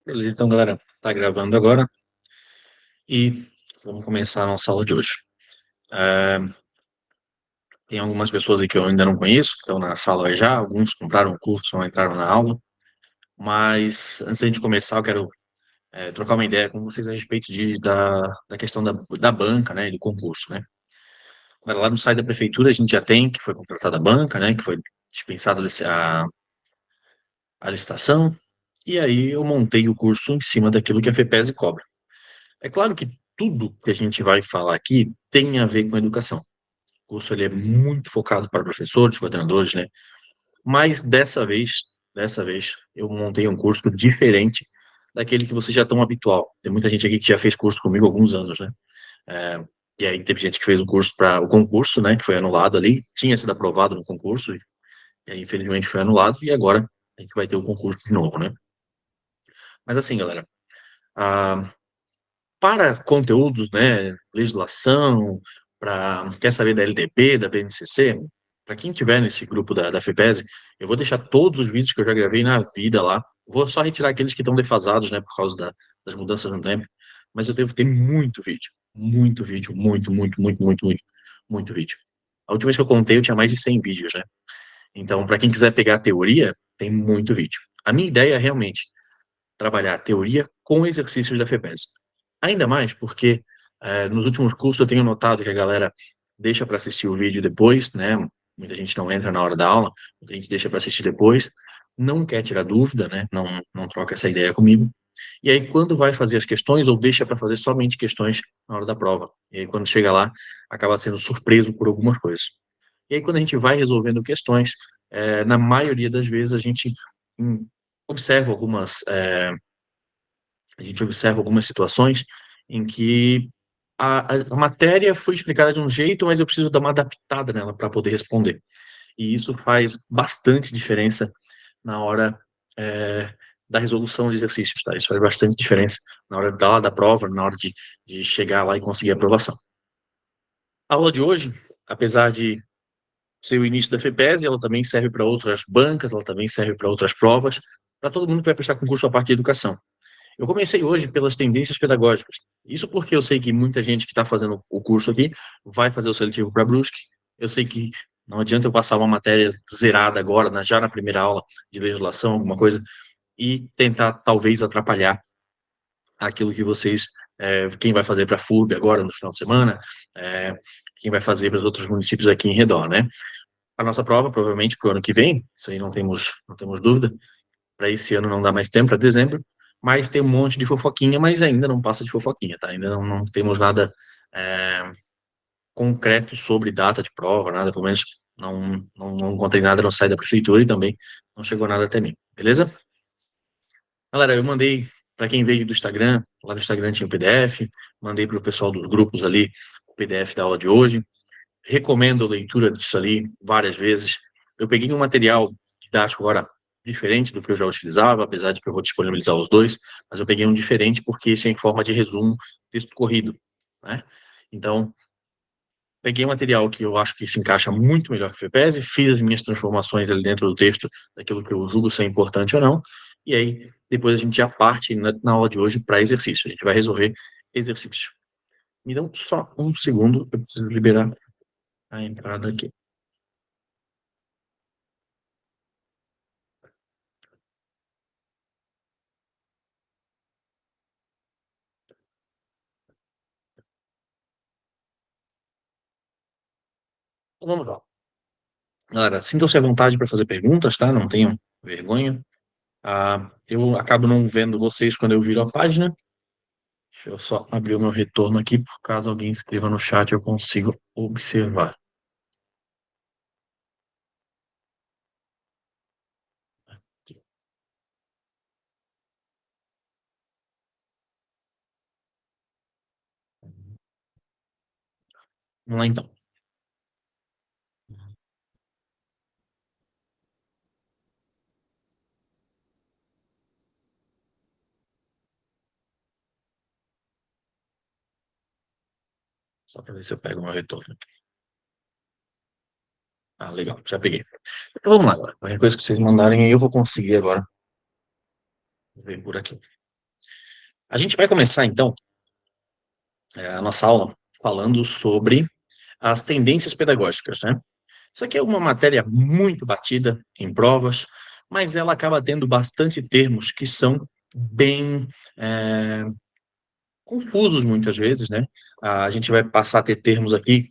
Beleza, então, galera, tá gravando agora e vamos começar a nossa aula de hoje. É, Tem algumas pessoas aí que eu ainda não conheço, que estão na sala aí já, alguns compraram o curso, não entraram na aula, mas antes da gente começar, eu quero trocar uma ideia com vocês a respeito da questão da banca, né, e do concurso, né. Lá no site da prefeitura a gente já tem que foi contratada a banca, né, que foi dispensada a licitação, e aí eu montei o curso em cima daquilo que a FEPESE cobra. É claro que tudo que a gente vai falar aqui tem a ver com educação. O curso ele é muito focado para professores, coordenadores, né? Mas dessa vez, eu montei um curso diferente daquele que vocês já estão habitual. Tem muita gente aqui que já fez curso comigo há alguns anos, né? É, e aí teve gente que fez um curso para o concurso, né? Que foi anulado ali, tinha sido aprovado no concurso, e aí infelizmente foi anulado, e agora a gente vai ter o concurso de novo, né? Mas assim, galera, ah, para conteúdos, né, legislação, para quer saber da LDB, da BNCC, para quem tiver nesse grupo da FEPESE, eu vou deixar todos os vídeos que eu já gravei na vida lá. Vou só retirar aqueles que estão defasados, né, por causa das mudanças no tempo. Mas eu devo ter muito vídeo, muito vídeo. A última vez que eu contei, eu tinha mais de 100 vídeos, né? Então, para quem quiser pegar a teoria, tem muito vídeo. A minha ideia é realmente trabalhar a teoria com exercícios da FEPES. Ainda mais porque nos últimos cursos eu tenho notado que a galera deixa para assistir o vídeo depois, né? Muita gente não entra na hora da aula, muita gente deixa para assistir depois, não quer tirar dúvida, né? Não troca essa ideia comigo. E aí, quando vai fazer as questões, ou deixa para fazer somente questões na hora da prova. E aí, quando chega lá, acaba sendo surpreso por algumas coisas. E aí, quando a gente vai resolvendo questões, na maioria das vezes, hum, observa algumas a gente observa algumas situações em que a matéria foi explicada de um jeito, mas eu preciso dar uma adaptada nela para poder responder. E isso faz bastante diferença na hora é, da resolução de exercícios, tá? Isso faz bastante diferença na hora da prova, na hora de chegar lá e conseguir a aprovação. A aula de hoje, apesar de ser o início da FEPES, ela também serve para outras bancas, ela também serve para outras provas, para todo mundo que vai prestar concurso a parte de educação. Eu comecei hoje pelas tendências pedagógicas. Isso porque eu sei que muita gente que está fazendo o curso aqui vai fazer o seletivo para Brusque. Eu sei que não adianta eu passar uma matéria zerada agora, já na primeira aula de legislação, alguma coisa, e tentar talvez atrapalhar aquilo que vocês, quem vai fazer para a FURB agora no final de semana, é, quem vai fazer para os outros municípios aqui em redor, né? A nossa prova, provavelmente, para o ano que vem, isso aí não temos dúvida, para esse ano não dá mais tempo, para dezembro, mas tem um monte de fofoquinha, mas ainda não passa de fofoquinha, tá? Ainda não temos nada é, concreto sobre data de prova, nada, pelo menos não encontrei nada no site da prefeitura e também não chegou nada até mim, beleza? Galera, eu mandei para quem veio do Instagram, lá no Instagram tinha o PDF, mandei para o pessoal dos grupos ali o PDF da aula de hoje, recomendo a leitura disso ali várias vezes. Eu peguei um material didático agora diferente do que eu já utilizava, apesar de que eu vou disponibilizar os dois, mas eu peguei um diferente porque esse é em forma de resumo, texto corrido, né? Então, peguei um material que eu acho que se encaixa muito melhor que o FEPES, fiz as minhas transformações ali dentro do texto, daquilo que eu julgo ser importante ou não, e aí depois a gente já parte na aula de hoje para exercício. A gente vai resolver exercício. Me dão só um segundo, eu preciso liberar a entrada aqui. Então, vamos lá. Galera, sintam-se à vontade para fazer perguntas, tá? Não tenham vergonha. Eu acabo não vendo vocês quando eu viro a página. Deixa eu só abrir o meu retorno aqui, por caso alguém escreva no chat, eu consigo observar. Aqui. Vamos lá então. Só para ver se eu pego o meu retorno aqui. Ah, legal, já peguei. Então vamos lá agora. Qualquer coisa que vocês mandarem aí, eu vou conseguir agora ver por aqui. A gente vai começar, então, a nossa aula falando sobre as tendências pedagógicas, né? Isso aqui é uma matéria muito batida em provas, mas ela acaba tendo bastante termos que são bem confusos muitas vezes, né? A gente vai passar a ter termos aqui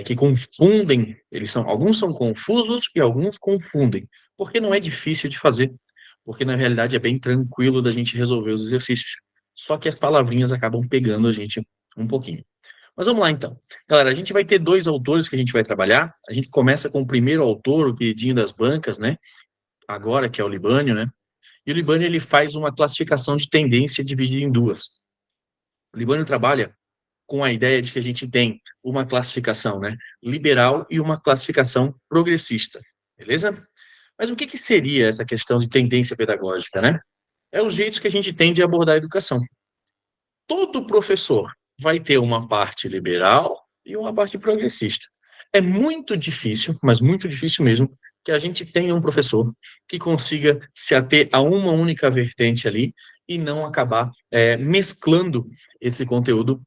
que confundem, alguns são confusos e alguns confundem, porque não é difícil de fazer, porque na realidade é bem tranquilo da gente resolver os exercícios, só que as palavrinhas acabam pegando a gente um pouquinho. Mas vamos lá então. Galera, a gente vai ter dois autores que a gente vai trabalhar. A gente começa com o primeiro autor, o queridinho das bancas, né? Agora, que é o Libânio, né? E o Libânio ele faz uma classificação de tendência dividida em duas. O Libânio trabalha com a ideia de que a gente tem uma classificação, né, liberal e uma classificação progressista, beleza? Mas o que que seria essa questão de tendência pedagógica, né? É os jeitos que a gente tem de abordar a educação. Todo professor vai ter uma parte liberal e uma parte progressista. É muito difícil, mas muito difícil mesmo, que a gente tenha um professor que consiga se ater a uma única vertente ali e não acabar mesclando esse conteúdo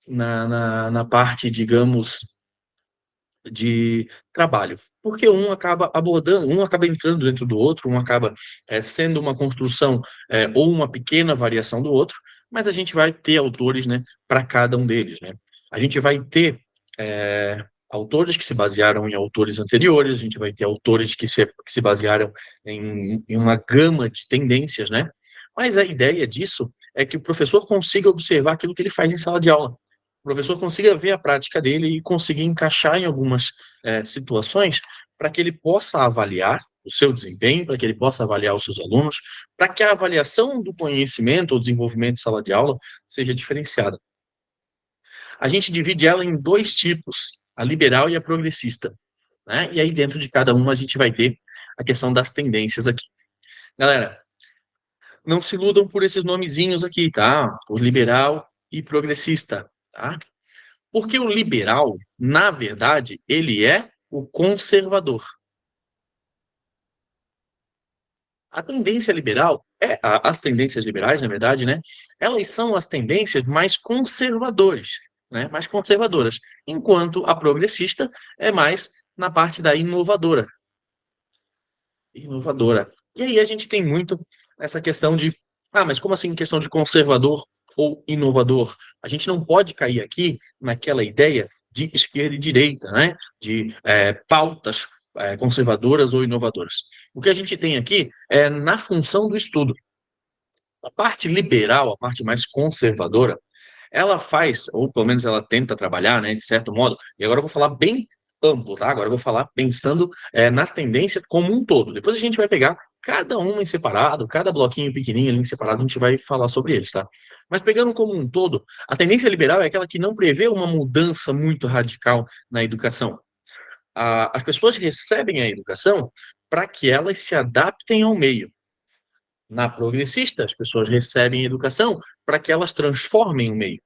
na parte, digamos, de trabalho. Porque um acaba abordando, um acaba entrando dentro do outro, um acaba sendo uma construção ou uma pequena variação do outro, mas a gente vai ter autores, né, para cada um deles, né? A gente vai ter autores que se basearam em autores anteriores, a gente vai ter autores que se basearam em uma gama de tendências, né? Mas a ideia disso é que o professor consiga observar aquilo que ele faz em sala de aula. O professor consiga ver a prática dele e conseguir encaixar em algumas situações para que ele possa avaliar o seu desempenho, para que ele possa avaliar os seus alunos, para que a avaliação do conhecimento ou desenvolvimento de sala de aula seja diferenciada. A gente divide ela em dois tipos, a liberal e a progressista, né? E aí dentro de cada uma a gente vai ter a questão das tendências aqui. Galera, não se iludam por esses nomezinhos aqui, tá? Por liberal e progressista, tá? Porque o liberal, na verdade, ele é o conservador. A tendência liberal, as tendências liberais, na verdade, né? Elas são as tendências mais conservadoras, né? Mais conservadoras, enquanto a progressista é mais na parte da inovadora. Inovadora. E aí a gente tem muito essa questão de, mas como assim questão de conservador ou inovador? A gente não pode cair aqui naquela ideia de esquerda e direita, né? De pautas conservadoras ou inovadoras. O que a gente tem aqui é na função do estudo. A parte liberal, a parte mais conservadora, ela faz, ou pelo menos ela tenta trabalhar, né, de certo modo, e agora eu vou falar bem amplo, tá? Agora eu vou falar pensando nas tendências como um todo. Depois a gente vai pegar cada uma em separado, cada bloquinho pequenininho ali em separado, a gente vai falar sobre eles, tá? Mas pegando como um todo, a tendência liberal é aquela que não prevê uma mudança muito radical na educação. As pessoas recebem a educação para que elas se adaptem ao meio. Na progressista, as pessoas recebem educação para que elas transformem o meio.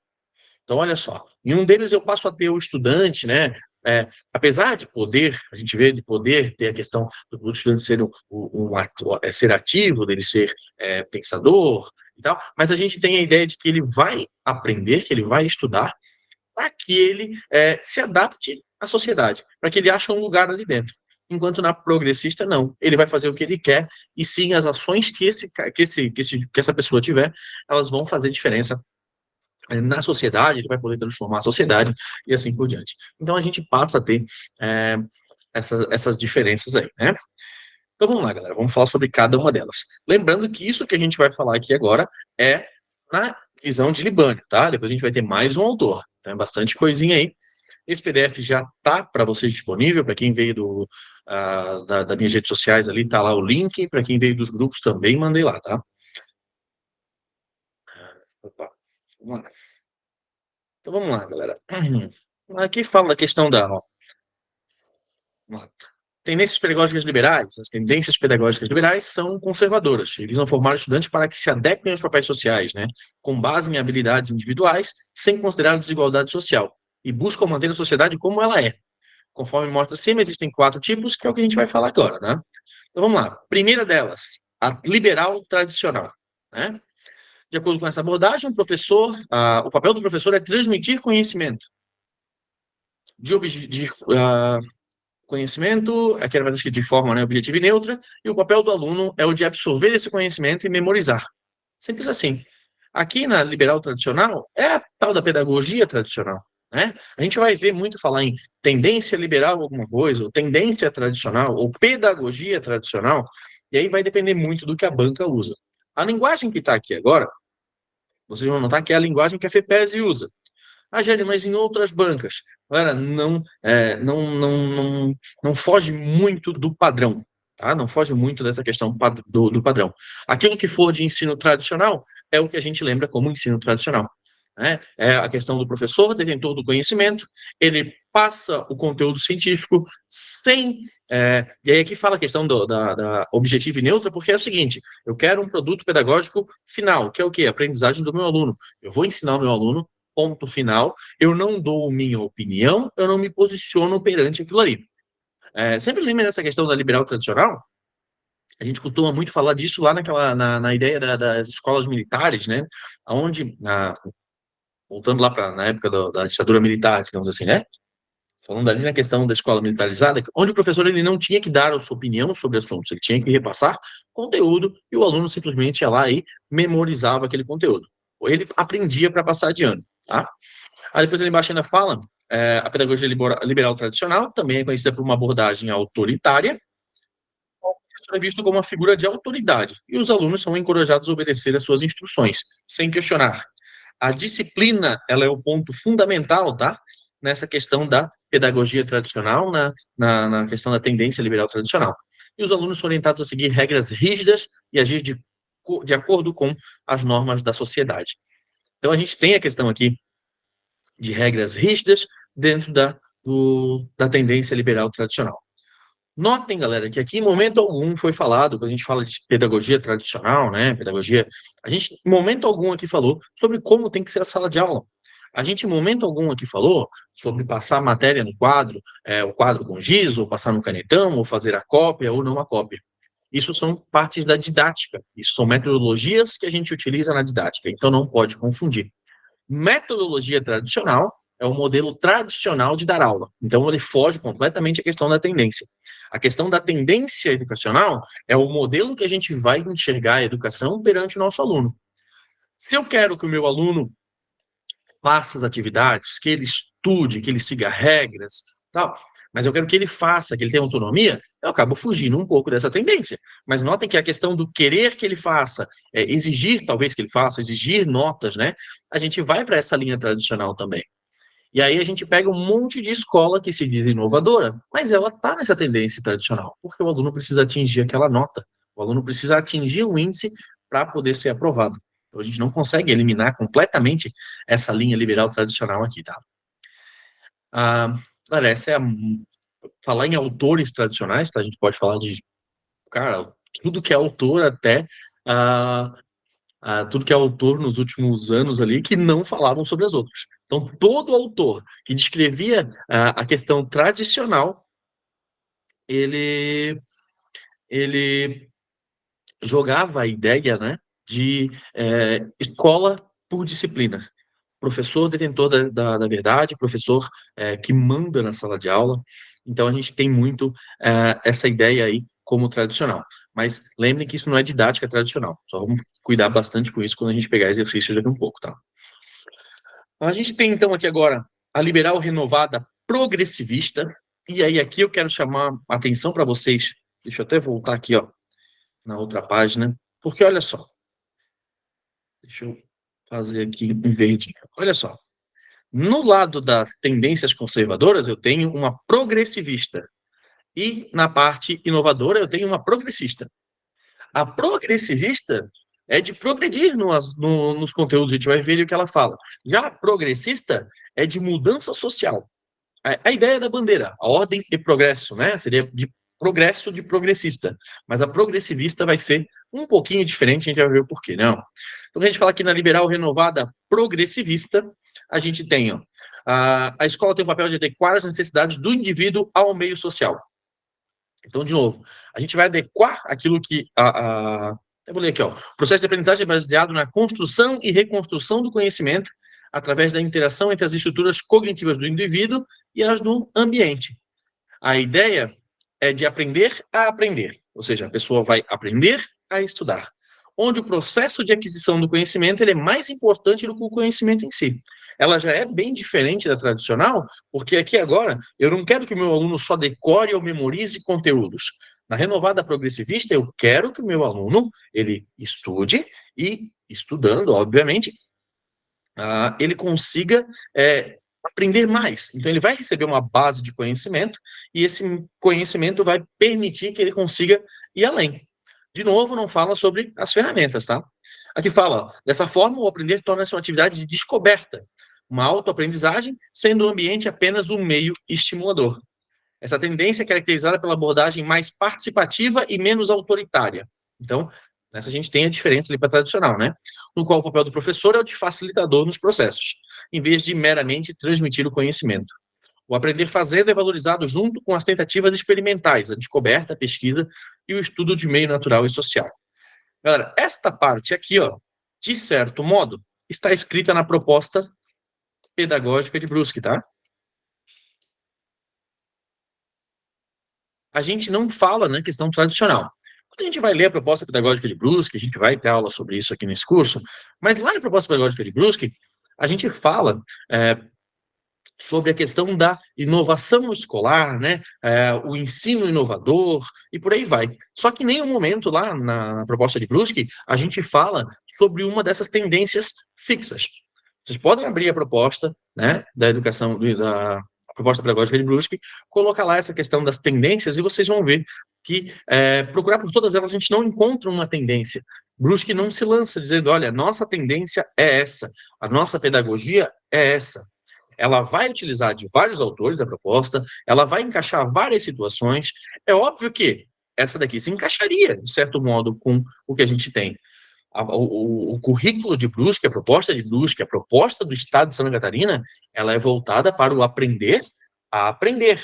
Então, olha só, em um deles eu passo a ter o estudante, né? Apesar de poder, a gente vê de poder ter a questão do estudante ser ser ativo, dele ser pensador e tal, mas a gente tem a ideia de que ele vai aprender, que ele vai estudar, para que ele se adapte à sociedade, para que ele ache um lugar ali dentro. Enquanto na progressista, não. Ele vai fazer o que ele quer, e sim as ações que essa pessoa tiver, elas vão fazer diferença na sociedade, ele vai poder transformar a sociedade e assim por diante. Então a gente passa a ter é, essas diferenças aí, né? Então vamos lá, galera, vamos falar sobre cada uma delas. Lembrando que isso que a gente vai falar aqui agora é na visão de Libânio, tá? Depois a gente vai ter mais um autor, tem bastante coisinha aí. Esse PDF já tá para vocês disponível, para quem veio das minhas redes sociais ali, tá lá o link, para quem veio dos grupos também, mandei lá, tá? Opa, vamos lá. Então vamos lá, galera. Aqui fala da questão ó, tendências pedagógicas liberais. As tendências pedagógicas liberais são conservadoras e visam formar estudantes para que se adequem aos papéis sociais, né, com base em habilidades individuais, sem considerar a desigualdade social, e buscam manter a sociedade como ela é. Conforme mostra acima, existem 4 tipos, que é o que a gente vai falar agora, né? Então vamos lá. Primeira delas, a liberal tradicional, né? De acordo com essa abordagem, o papel do professor é transmitir conhecimento. Conhecimento, aqui era escrito de forma, né, objetiva e neutra, e o papel do aluno é o de absorver esse conhecimento e memorizar. Simples assim. Aqui na liberal tradicional, é a tal da pedagogia tradicional, né? A gente vai ver muito falar em tendência liberal alguma coisa, ou tendência tradicional, ou pedagogia tradicional, e aí vai depender muito do que a banca usa. A linguagem que está aqui agora, vocês vão notar que é a linguagem que a FEPESE usa. Gélia, mas em outras bancas, galera, não foge muito do padrão, tá? Não foge muito dessa questão do padrão. Aquilo que for de ensino tradicional é o que a gente lembra como ensino tradicional, né? É a questão do professor, detentor do conhecimento, ele passa o conteúdo científico sem. E aí aqui fala a questão da objetiva e neutra, porque é o seguinte: eu quero um produto pedagógico final, que é o quê? Aprendizagem do meu aluno. Eu vou ensinar o meu aluno, ponto final, eu não dou minha opinião, eu não me posiciono perante aquilo ali. Sempre lembra dessa questão da liberal tradicional? A gente costuma muito falar disso lá na ideia das escolas militares, né? Onde, voltando lá para na época da ditadura militar, digamos assim, né? Falando ali na questão da escola militarizada, onde o professor ele não tinha que dar a sua opinião sobre assuntos, ele tinha que repassar conteúdo e o aluno simplesmente ia lá e memorizava aquele conteúdo. Ou ele aprendia para passar de ano, tá? Aí depois ali embaixo ainda fala, a pedagogia liberal tradicional também é conhecida por uma abordagem autoritária, o professor é visto como uma figura de autoridade, e os alunos são encorajados a obedecer às suas instruções, sem questionar. A disciplina, ela é o ponto fundamental, tá? Nessa questão da pedagogia tradicional, na questão da tendência liberal tradicional. E os alunos são orientados a seguir regras rígidas e agir de acordo com as normas da sociedade. Então, a gente tem a questão aqui de regras rígidas dentro da tendência liberal tradicional. Notem, galera, que aqui em momento algum foi falado, quando a gente fala de pedagogia tradicional, né, pedagogia, a gente em momento algum aqui falou sobre como tem que ser a sala de aula. A gente em momento algum aqui falou sobre passar a matéria no quadro, o quadro com giz, ou passar no canetão, ou fazer a cópia ou não a cópia. Isso são partes da didática, isso são metodologias que a gente utiliza na didática, então não pode confundir. Metodologia tradicional é o modelo tradicional de dar aula. Então, ele foge completamente à questão da tendência. A questão da tendência educacional é o modelo que a gente vai enxergar a educação perante o nosso aluno. Se eu quero que o meu aluno faça as atividades, que ele estude, que ele siga regras, tal, mas eu quero que ele faça, que ele tenha autonomia, eu acabo fugindo um pouco dessa tendência. Mas notem que a questão do querer que ele faça, exigir talvez que ele faça, exigir notas, né? A gente vai para essa linha tradicional também. E aí a gente pega um monte de escola que se diz inovadora, mas ela está nessa tendência tradicional, porque o aluno precisa atingir aquela nota, o aluno precisa atingir o índice para poder ser aprovado. Então a gente não consegue eliminar completamente essa linha liberal tradicional aqui, tá? Olha, falar em autores tradicionais, tá? A gente pode falar de, cara, tudo que é autor até ah, tudo que é autor nos últimos anos ali que não falavam sobre as outras. Então, todo autor que descrevia a questão tradicional, ele, ele jogava a ideia, né, de escola por disciplina. Professor detentor da verdade, professor que manda na sala de aula. Então, a gente tem muito essa ideia aí como tradicional. Mas lembrem que isso não é didática tradicional. Só vamos cuidar bastante com isso quando a gente pegar exercício daqui um pouco, tá? A gente tem, então, aqui agora a liberal renovada progressivista. E aí, aqui eu quero chamar a atenção para vocês. Deixa eu até voltar aqui, ó, na outra página. Porque, olha só. Deixa eu fazer aqui em verdinho. Olha só. No lado das tendências conservadoras, eu tenho uma progressivista. E na parte inovadora, eu tenho uma progressista. A progressivista é de progredir nos conteúdos, a gente vai ver o que ela fala. Já a progressista é de mudança social. A ideia da bandeira, a ordem e progresso, né? Seria de progresso de progressista. Mas a progressivista vai ser um pouquinho diferente, a gente vai ver o porquê, não? Então, a gente fala aqui na liberal renovada progressivista, a gente tem, ó, A escola tem o papel de adequar as necessidades do indivíduo ao meio social. Então, de novo, a gente vai adequar aquilo que eu vou ler aqui, ó. O processo de aprendizagem é baseado na construção e reconstrução do conhecimento através da interação entre as estruturas cognitivas do indivíduo e as do ambiente. A ideia é de aprender a aprender, ou seja, a pessoa vai aprender a estudar, onde o processo de aquisição do conhecimento ele é mais importante do que o conhecimento em si. Ela já é bem diferente da tradicional, porque aqui agora eu não quero que o meu aluno só decore ou memorize conteúdos. Na renovada progressivista, eu quero que o meu aluno ele estude e, estudando, obviamente, ele consiga aprender mais. Então, ele vai receber uma base de conhecimento e esse conhecimento vai permitir que ele consiga ir além. De novo, não fala sobre as ferramentas, tá? Aqui fala, dessa forma, o aprender torna-se uma atividade de descoberta, uma autoaprendizagem, sendo o ambiente apenas um meio estimulador. Essa tendência é caracterizada pela abordagem mais participativa e menos autoritária. Então, nessa a gente tem a diferença ali para a tradicional, né? No qual o papel do professor é o de facilitador nos processos, em vez de meramente transmitir o conhecimento. O aprender fazendo é valorizado junto com as tentativas experimentais, a descoberta, a pesquisa e o estudo de meio natural e social. Galera, esta parte aqui, ó, de certo modo, está escrita na proposta pedagógica de Brusque, tá? A gente não fala na questão tradicional. Quando a gente vai ler a proposta pedagógica de Brusque, a gente vai ter aula sobre isso aqui nesse curso, mas lá na proposta pedagógica de Brusque, a gente fala sobre a questão da inovação escolar, né, o ensino inovador e por aí vai. Só que em nenhum momento lá na proposta de Brusque a gente fala sobre uma dessas tendências fixas. Vocês podem abrir a proposta, né, da educação, da proposta pedagógica de Brusque, colocar lá essa questão das tendências e vocês vão ver que procurar por todas elas a gente não encontra uma tendência. Brusque não se lança dizendo, olha, nossa tendência é essa, a nossa pedagogia é essa. Ela vai utilizar de vários autores a proposta, ela vai encaixar várias situações. É óbvio que essa daqui se encaixaria, de certo modo, com o que a gente tem. O currículo de Brusque, a proposta de Brusque, a proposta do Estado de Santa Catarina, ela é voltada para o aprender a aprender.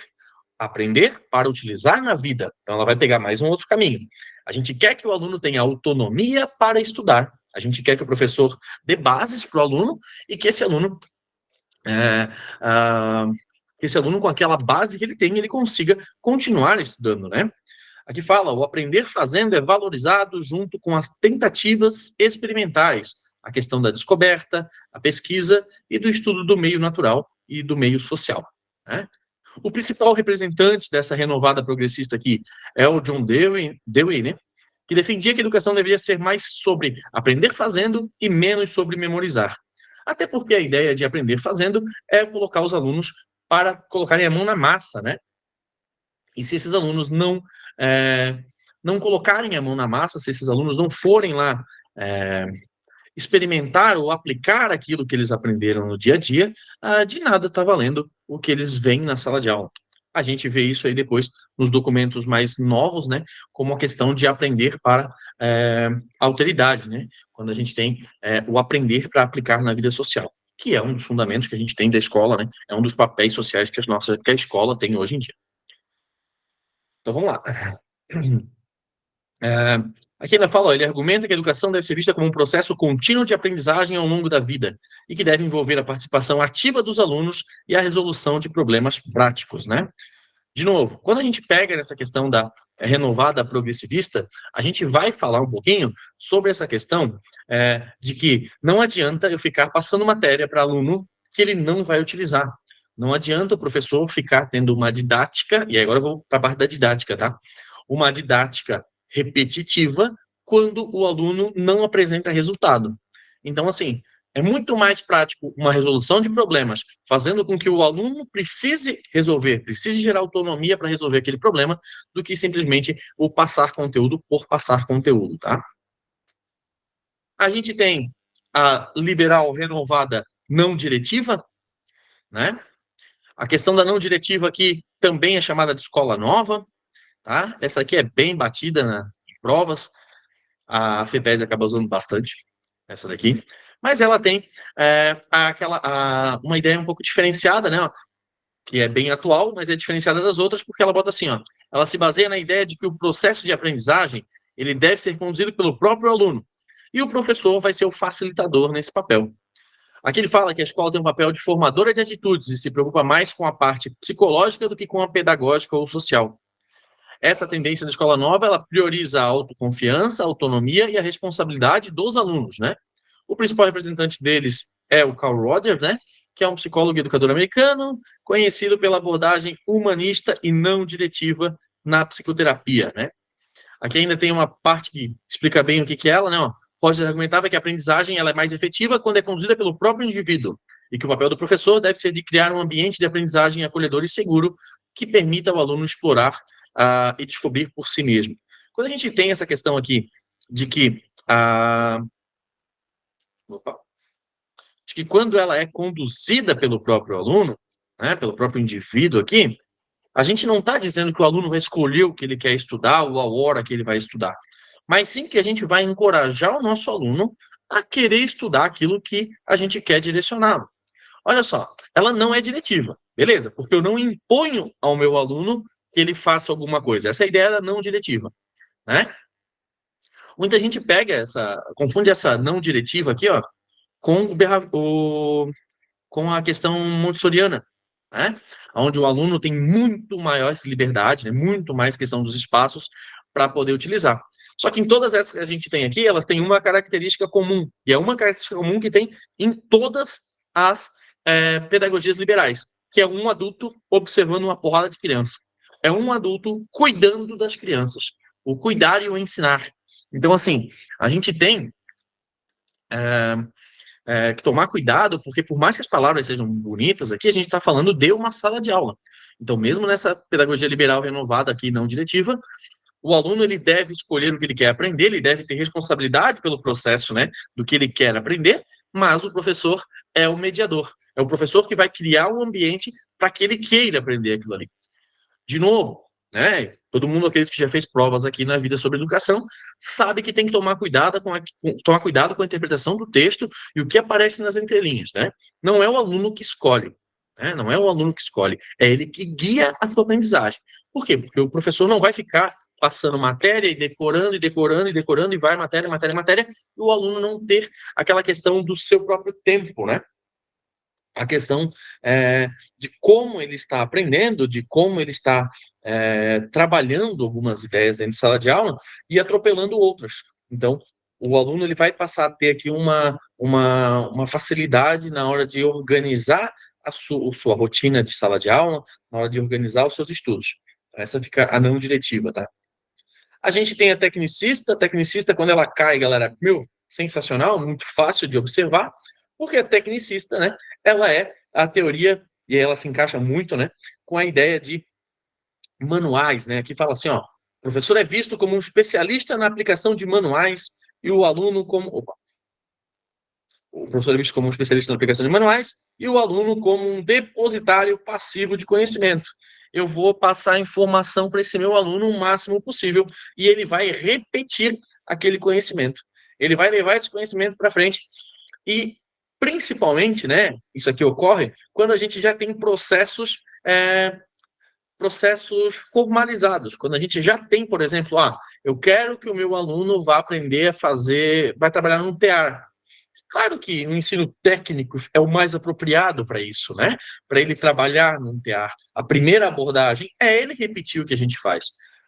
Aprender para utilizar na vida. Então, ela vai pegar mais um outro caminho. A gente quer que o aluno tenha autonomia para estudar. A gente quer que o professor dê bases para o aluno e que esse aluno é, esse aluno, com aquela base que ele tem, ele consiga continuar estudando, né? Aqui fala, o aprender fazendo é valorizado junto com as tentativas experimentais, a questão da descoberta, a pesquisa e do estudo do meio natural e do meio social, né? O principal representante dessa renovada progressista aqui é o John Dewey, né? Que defendia que a educação deveria ser mais sobre aprender fazendo e menos sobre memorizar. Até porque a ideia de aprender fazendo é colocar os alunos para colocarem a mão na massa, né? E se esses alunos não colocarem a mão na massa, se esses alunos não forem lá experimentar ou aplicar aquilo que eles aprenderam no dia a dia, de nada está valendo o que eles veem na sala de aula. A gente vê isso aí depois nos documentos mais novos, né, como a questão de aprender para alteridade, né, quando a gente tem o aprender para aplicar na vida social, que é um dos fundamentos que a gente tem da escola, né, é um dos papéis sociais que a escola tem hoje em dia. Então vamos lá. É, aqui ainda fala, ele argumenta que a educação deve ser vista como um processo contínuo de aprendizagem ao longo da vida e que deve envolver a participação ativa dos alunos e a resolução de problemas práticos, né? De novo, quando a gente pega nessa questão da renovada progressivista, a gente vai falar um pouquinho sobre essa questão de que não adianta eu ficar passando matéria para aluno que ele não vai utilizar. Não adianta o professor ficar tendo uma didática, e agora eu vou para a parte da didática, tá? Uma didática repetitiva quando o aluno não apresenta resultado. Então, assim, é muito mais prático uma resolução de problemas, fazendo com que o aluno precise resolver, precise gerar autonomia para resolver aquele problema, do que simplesmente o passar conteúdo por passar conteúdo, tá? A gente tem a liberal renovada não diretiva, né? A questão da não diretiva aqui também é chamada de escola nova, tá? Essa aqui é bem batida em provas, a FEPES acaba usando bastante essa daqui. Mas ela tem uma ideia um pouco diferenciada, né? Que é bem atual, mas é diferenciada das outras, porque ela bota assim, ó, ela se baseia na ideia de que o processo de aprendizagem ele deve ser conduzido pelo próprio aluno, e o professor vai ser o facilitador nesse papel. Aqui ele fala que a escola tem um papel de formadora de atitudes e se preocupa mais com a parte psicológica do que com a pedagógica ou social. Essa tendência da escola nova, ela prioriza a autoconfiança, a autonomia e a responsabilidade dos alunos, né? O principal representante deles é o Carl Rogers, né? Que é um psicólogo e educador americano, conhecido pela abordagem humanista e não diretiva na psicoterapia, né? Aqui ainda tem uma parte que explica bem o que é ela, né? Ó, Roger argumentava que a aprendizagem ela é mais efetiva quando é conduzida pelo próprio indivíduo e que o papel do professor deve ser de criar um ambiente de aprendizagem acolhedor e seguro que permita ao aluno explorar e descobrir por si mesmo. Quando a gente tem essa questão aqui de que quando ela é conduzida pelo próprio aluno, né, pelo próprio indivíduo aqui, a gente não está dizendo que o aluno vai escolher o que ele quer estudar ou a hora que ele vai estudar, mas sim que a gente vai encorajar o nosso aluno a querer estudar aquilo que a gente quer direcioná-lo. Olha só, ela não é diretiva, beleza? Porque eu não imponho ao meu aluno que ele faça alguma coisa. Essa é a ideia da não diretiva, né? Muita gente confunde essa não diretiva aqui, ó, com com a questão montessoriana, né? Onde o aluno tem muito maior liberdade, né? Muito mais questão dos espaços para poder utilizar. Só que em todas essas que a gente tem aqui, elas têm uma característica comum, e é uma característica comum que tem em todas as pedagogias liberais, que é um adulto observando uma porrada de crianças. É um adulto cuidando das crianças. O cuidar e o ensinar. Então, assim, a gente tem que tomar cuidado, porque por mais que as palavras sejam bonitas aqui, a gente está falando de uma sala de aula. Então, mesmo nessa pedagogia liberal renovada aqui, não diretiva, o aluno ele deve escolher o que ele quer aprender, ele deve ter responsabilidade pelo processo, né, do que ele quer aprender, mas o professor é o mediador. É o professor que vai criar um ambiente para que ele queira aprender aquilo ali. De novo, né? Todo mundo, acredito que já fez provas aqui na vida sobre educação, sabe que tem que tomar cuidado tomar cuidado com a interpretação do texto e o que aparece nas entrelinhas, né? Não é o aluno que escolhe, né? Não é o aluno que escolhe, é ele que guia a sua aprendizagem. Por quê? Porque o professor não vai ficar passando matéria e decorando e decorando e decorando e vai matéria, matéria, matéria, e o aluno não ter aquela questão do seu próprio tempo, né? A questão de como ele está aprendendo, de como ele está trabalhando algumas ideias dentro de sala de aula e atropelando outras. Então, o aluno ele vai passar a ter aqui uma facilidade na hora de organizar a sua rotina de sala de aula, na hora de organizar os seus estudos. Essa fica a não diretiva, tá? A gente tem a tecnicista, quando ela cai, galera, meu, sensacional, muito fácil de observar, porque a tecnicista, né, ela é a teoria, e ela se encaixa muito, né, com a ideia de manuais, né, que fala assim, ó, o professor é visto como um especialista na aplicação de manuais e o aluno como... Opa, o professor é visto como um especialista na aplicação de manuais e o aluno como um depositário passivo de conhecimento. Eu vou passar a informação para esse meu aluno o máximo possível e ele vai repetir aquele conhecimento. Ele vai levar esse conhecimento para frente e, principalmente, né, isso aqui ocorre quando a gente já tem processos formalizados. Quando a gente já tem, por exemplo, eu quero que o meu aluno vá aprender a fazer, vai trabalhar num tear. Claro que o ensino técnico é o mais apropriado para isso, né? Para ele trabalhar num tear. A primeira abordagem é ele repetir o que a gente faz.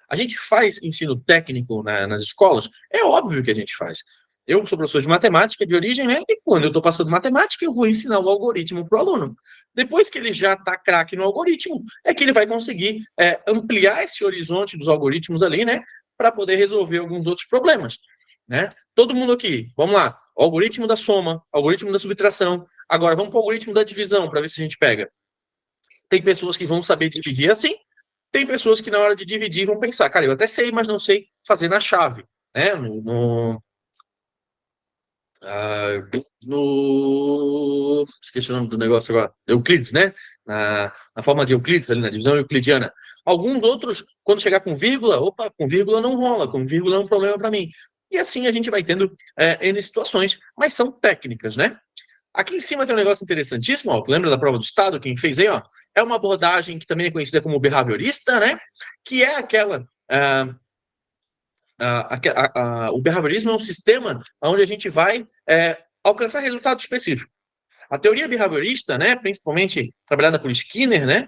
A gente faz ensino técnico nas escolas? É óbvio que a gente faz. Eu sou professor de matemática de origem, né? E quando eu estou passando matemática, eu vou ensinar o algoritmo para o aluno. Depois que ele já está craque no algoritmo, é que ele vai conseguir ampliar esse horizonte dos algoritmos ali, né? Para poder resolver alguns outros problemas, né? Todo mundo aqui, vamos lá. O algoritmo da soma, algoritmo da subtração. Agora, vamos para o algoritmo da divisão, para ver se a gente pega. Tem pessoas que vão saber dividir assim, tem pessoas que na hora de dividir vão pensar, cara, eu até sei, mas não sei fazer na chave, né? Esqueci o nome do negócio agora. Euclides, né? Na forma de Euclides, ali na divisão euclidiana. Alguns outros, quando chegar com vírgula, opa, com vírgula não rola, com vírgula é um problema para mim. E assim a gente vai tendo N situações, mas são técnicas, né? Aqui em cima tem um negócio interessantíssimo, ó, lembra da prova do Estado, quem fez aí, ó? É uma abordagem que também é conhecida como behaviorista, né? Que é aquela... o behaviorismo é um sistema onde a gente vai alcançar resultado específico. A teoria behaviorista, né, principalmente trabalhada por Skinner, né,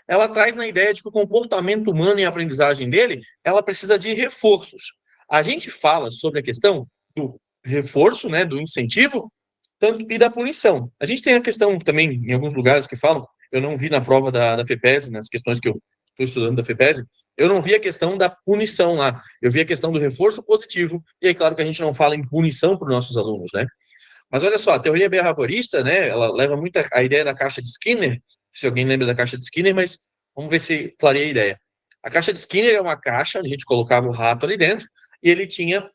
ela traz na ideia de que o comportamento humano e a aprendizagem dele, ela precisa de reforços. A gente fala sobre a questão do reforço, né, do incentivo, tanto e da punição. A gente tem a questão também, em alguns lugares que falam, eu não vi na prova da FEPES, nas questões que eu estou estudando da FEPES, eu não vi a questão da punição lá, eu vi a questão do reforço positivo, e é claro que a gente não fala em punição para os nossos alunos, né? Mas olha só, a teoria behaviorista, né, ela leva muito a ideia da caixa de Skinner, se alguém lembra da caixa de Skinner, mas vamos ver se clareia a ideia. A caixa de Skinner é uma caixa, a gente colocava o rato ali dentro, e ele tinha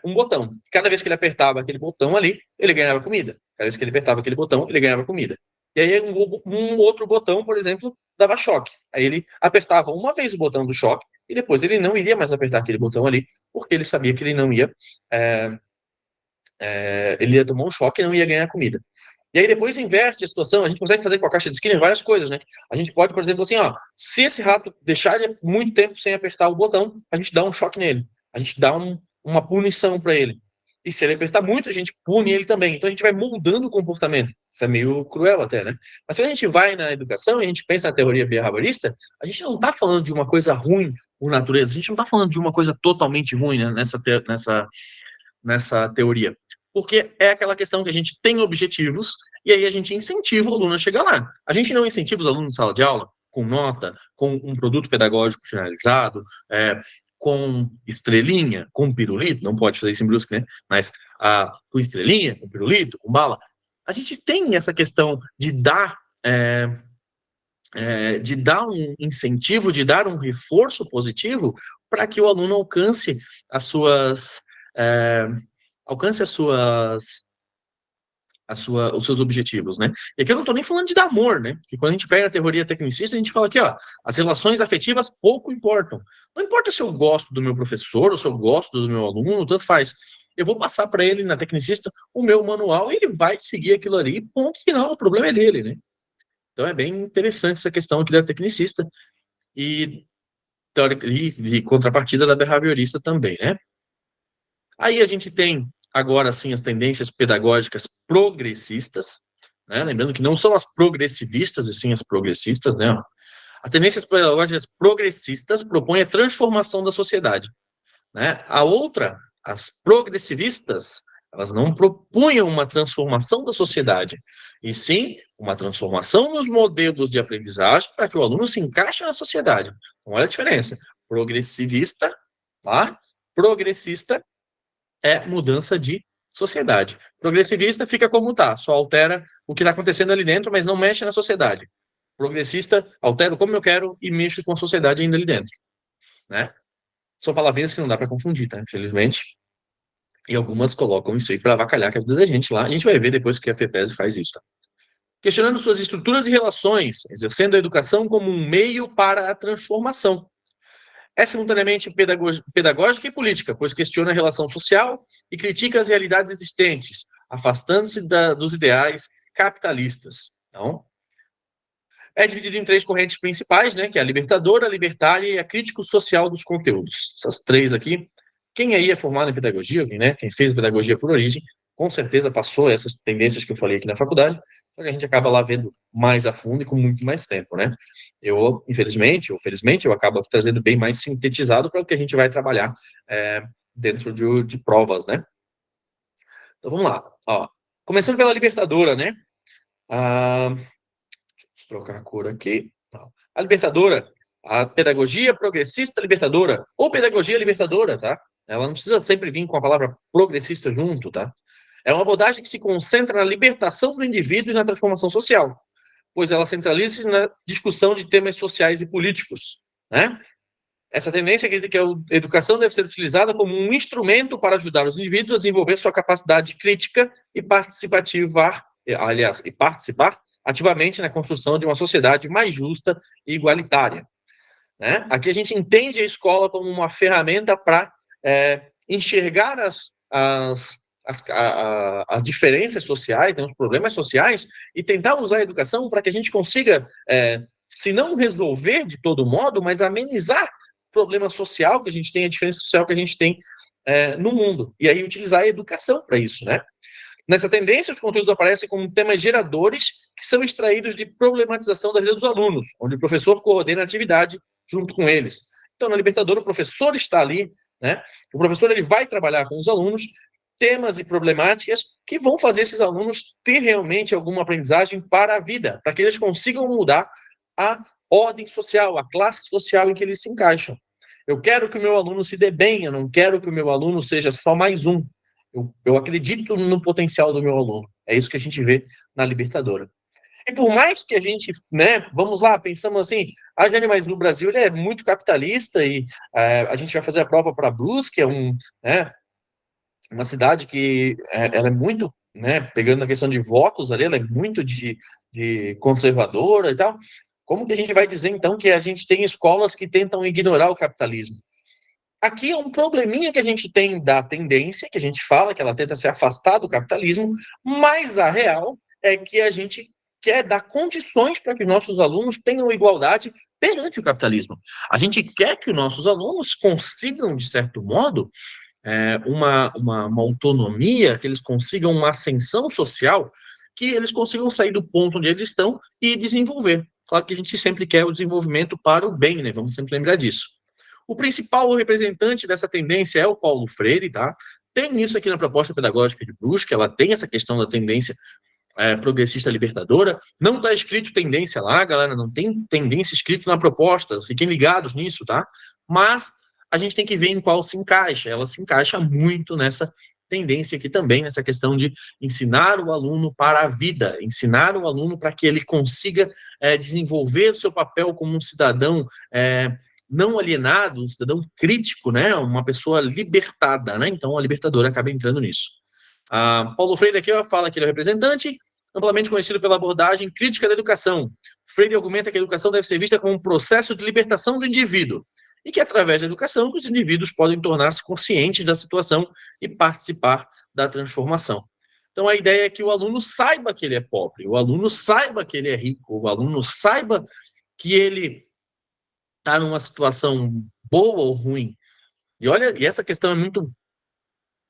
um botão. Cada vez que ele apertava aquele botão ali, ele ganhava comida. Cada vez que ele apertava aquele botão, ele ganhava comida. E aí um outro botão, por exemplo, dava choque. Aí ele apertava uma vez o botão do choque, e depois ele não iria mais apertar aquele botão ali, porque ele sabia que ele não ia... ele ia tomar um choque e não ia ganhar comida. E aí depois inverte a situação, a gente consegue fazer com a caixa de Skinner várias coisas, né? A gente pode, por exemplo, assim, ó, se esse rato deixar ele muito tempo sem apertar o botão, a gente dá um choque nele, a gente dá uma punição para ele. E se ele apertar muito, a gente pune ele também. Então a gente vai moldando o comportamento. Isso é meio cruel até, né? Mas quando a gente vai na educação e a gente pensa na teoria behaviorista, a gente não está falando de uma coisa ruim por natureza, a gente não está falando de uma coisa totalmente ruim, né, nessa teoria. Porque é aquela questão que a gente tem objetivos e aí a gente incentiva o aluno a chegar lá. A gente não incentiva os alunos em sala de aula com nota, com um produto pedagógico finalizado, com estrelinha, com pirulito, não pode fazer isso em Brusque, né? Mas com estrelinha, com pirulito, com bala. A gente tem essa questão de dar um incentivo, de dar um reforço positivo para que o aluno alcance as suas os seus objetivos, né? E aqui eu não estou nem falando de dar amor, né? Porque quando a gente pega a teoria tecnicista, a gente fala aqui, ó, as relações afetivas pouco importam. Não importa se eu gosto do meu professor ou se eu gosto do meu aluno, tanto faz. Eu vou passar para ele, na tecnicista, o meu manual e ele vai seguir aquilo ali, ponto final, o problema é dele, né? Então é bem interessante essa questão aqui da tecnicista e contrapartida da behaviorista também, né? Aí a gente tem, agora sim, as tendências pedagógicas progressistas, né? Lembrando que não são as progressivistas, e sim as progressistas, né? As tendências pedagógicas progressistas propõem a transformação da sociedade, né? A outra, as progressivistas, elas não propunham uma transformação da sociedade, e sim uma transformação nos modelos de aprendizagem para que o aluno se encaixe na sociedade. Então, olha a diferença. Progressivista, tá? Progressista é mudança de sociedade. Progressivista fica como está, só altera o que está acontecendo ali dentro, mas não mexe na sociedade. Progressista, altero como eu quero e mexo com a sociedade ainda ali dentro, né? São palavrinhas que não dá para confundir, tá? Infelizmente. E algumas colocam isso aí para avacalhar a vida da gente lá. A gente vai ver depois que a FEPES faz isso, tá? Questionando suas estruturas e relações, exercendo a educação como um meio para a transformação. É simultaneamente pedagógica e política, pois questiona a relação social e critica as realidades existentes, afastando-se dos ideais capitalistas. Então, é dividido em três correntes principais, né, que é a libertadora, a libertária e a crítico-social dos conteúdos. Essas três aqui. Quem aí é formado em pedagogia, né, quem fez pedagogia por origem, com certeza passou essas tendências que eu falei aqui na faculdade, só que a gente acaba lá vendo mais a fundo e com muito mais tempo, né? Eu, infelizmente, ou felizmente, eu acabo trazendo bem mais sintetizado para o que a gente vai trabalhar dentro de provas, né? Então, vamos lá. Ó, começando pela libertadora, né? Deixa eu trocar a cor aqui. A libertadora, a pedagogia progressista libertadora, ou pedagogia libertadora, tá? Ela não precisa sempre vir com a palavra progressista junto, tá? É uma abordagem que se concentra na libertação do indivíduo e na transformação social, pois ela centraliza-se na discussão de temas sociais e políticos, né? Essa tendência é que a educação deve ser utilizada como um instrumento para ajudar os indivíduos a desenvolver sua capacidade crítica e participar ativamente na construção de uma sociedade mais justa e igualitária, né? Aqui a gente entende a escola como uma ferramenta para enxergar as diferenças sociais, né, os problemas sociais, e tentar usar a educação para que a gente consiga, se não resolver de todo modo, mas amenizar o problema social que a gente tem, a diferença social que a gente tem no mundo. E aí utilizar a educação para isso, né? Nessa tendência, os conteúdos aparecem como temas geradores que são extraídos de problematização da vida dos alunos, onde o professor coordena a atividade junto com eles. Então, na Libertadora, o professor está ali, né? O professor ele vai trabalhar com os alunos temas e problemáticas que vão fazer esses alunos ter realmente alguma aprendizagem para a vida, para que eles consigam mudar a ordem social, a classe social em que eles se encaixam. Eu quero que o meu aluno se dê bem, eu não quero que o meu aluno seja só mais um. Eu acredito no potencial do meu aluno. É isso que a gente vê na Libertadora. E por mais que a gente, né, vamos lá, pensamos assim, a Jane, mas no Brasil ele é muito capitalista e a gente vai fazer a prova para Brusque, que é né, uma cidade que ela é muito, né, pegando a questão de votos ali, ela é muito de conservadora e tal. Como que a gente vai dizer, então, que a gente tem escolas que tentam ignorar o capitalismo? Aqui é um probleminha que a gente tem da tendência, que a gente fala que ela tenta se afastar do capitalismo, mas a real é que a gente quer dar condições para que nossos alunos tenham igualdade perante o capitalismo. A gente quer que os nossos alunos consigam, de certo modo, uma autonomia, que eles consigam uma ascensão social, que eles consigam sair do ponto onde eles estão e desenvolver. Claro que a gente sempre quer o desenvolvimento para o bem, né? Vamos sempre lembrar disso. O principal representante dessa tendência é o Paulo Freire, tá? Tem isso aqui na proposta pedagógica de Brusque, ela tem essa questão da tendência progressista libertadora. Não está escrito tendência lá, galera, não tem tendência escrito na proposta, fiquem ligados nisso, tá? Mas a gente tem que ver em qual se encaixa. Ela se encaixa muito nessa tendência aqui também, nessa questão de ensinar o aluno para a vida, ensinar o aluno para que ele consiga desenvolver o seu papel como um cidadão não alienado, um cidadão crítico, né? Uma pessoa libertada, né? Então a libertadora acaba entrando nisso. Paulo Freire aqui fala que ele é representante, amplamente conhecido pela abordagem crítica da educação. Freire argumenta que a educação deve ser vista como um processo de libertação do indivíduo e que, através da educação, os indivíduos podem tornar-se conscientes da situação e participar da transformação. Então, a ideia é que o aluno saiba que ele é pobre, o aluno saiba que ele é rico, o aluno saiba que ele está numa situação boa ou ruim. E olha, e essa questão é muito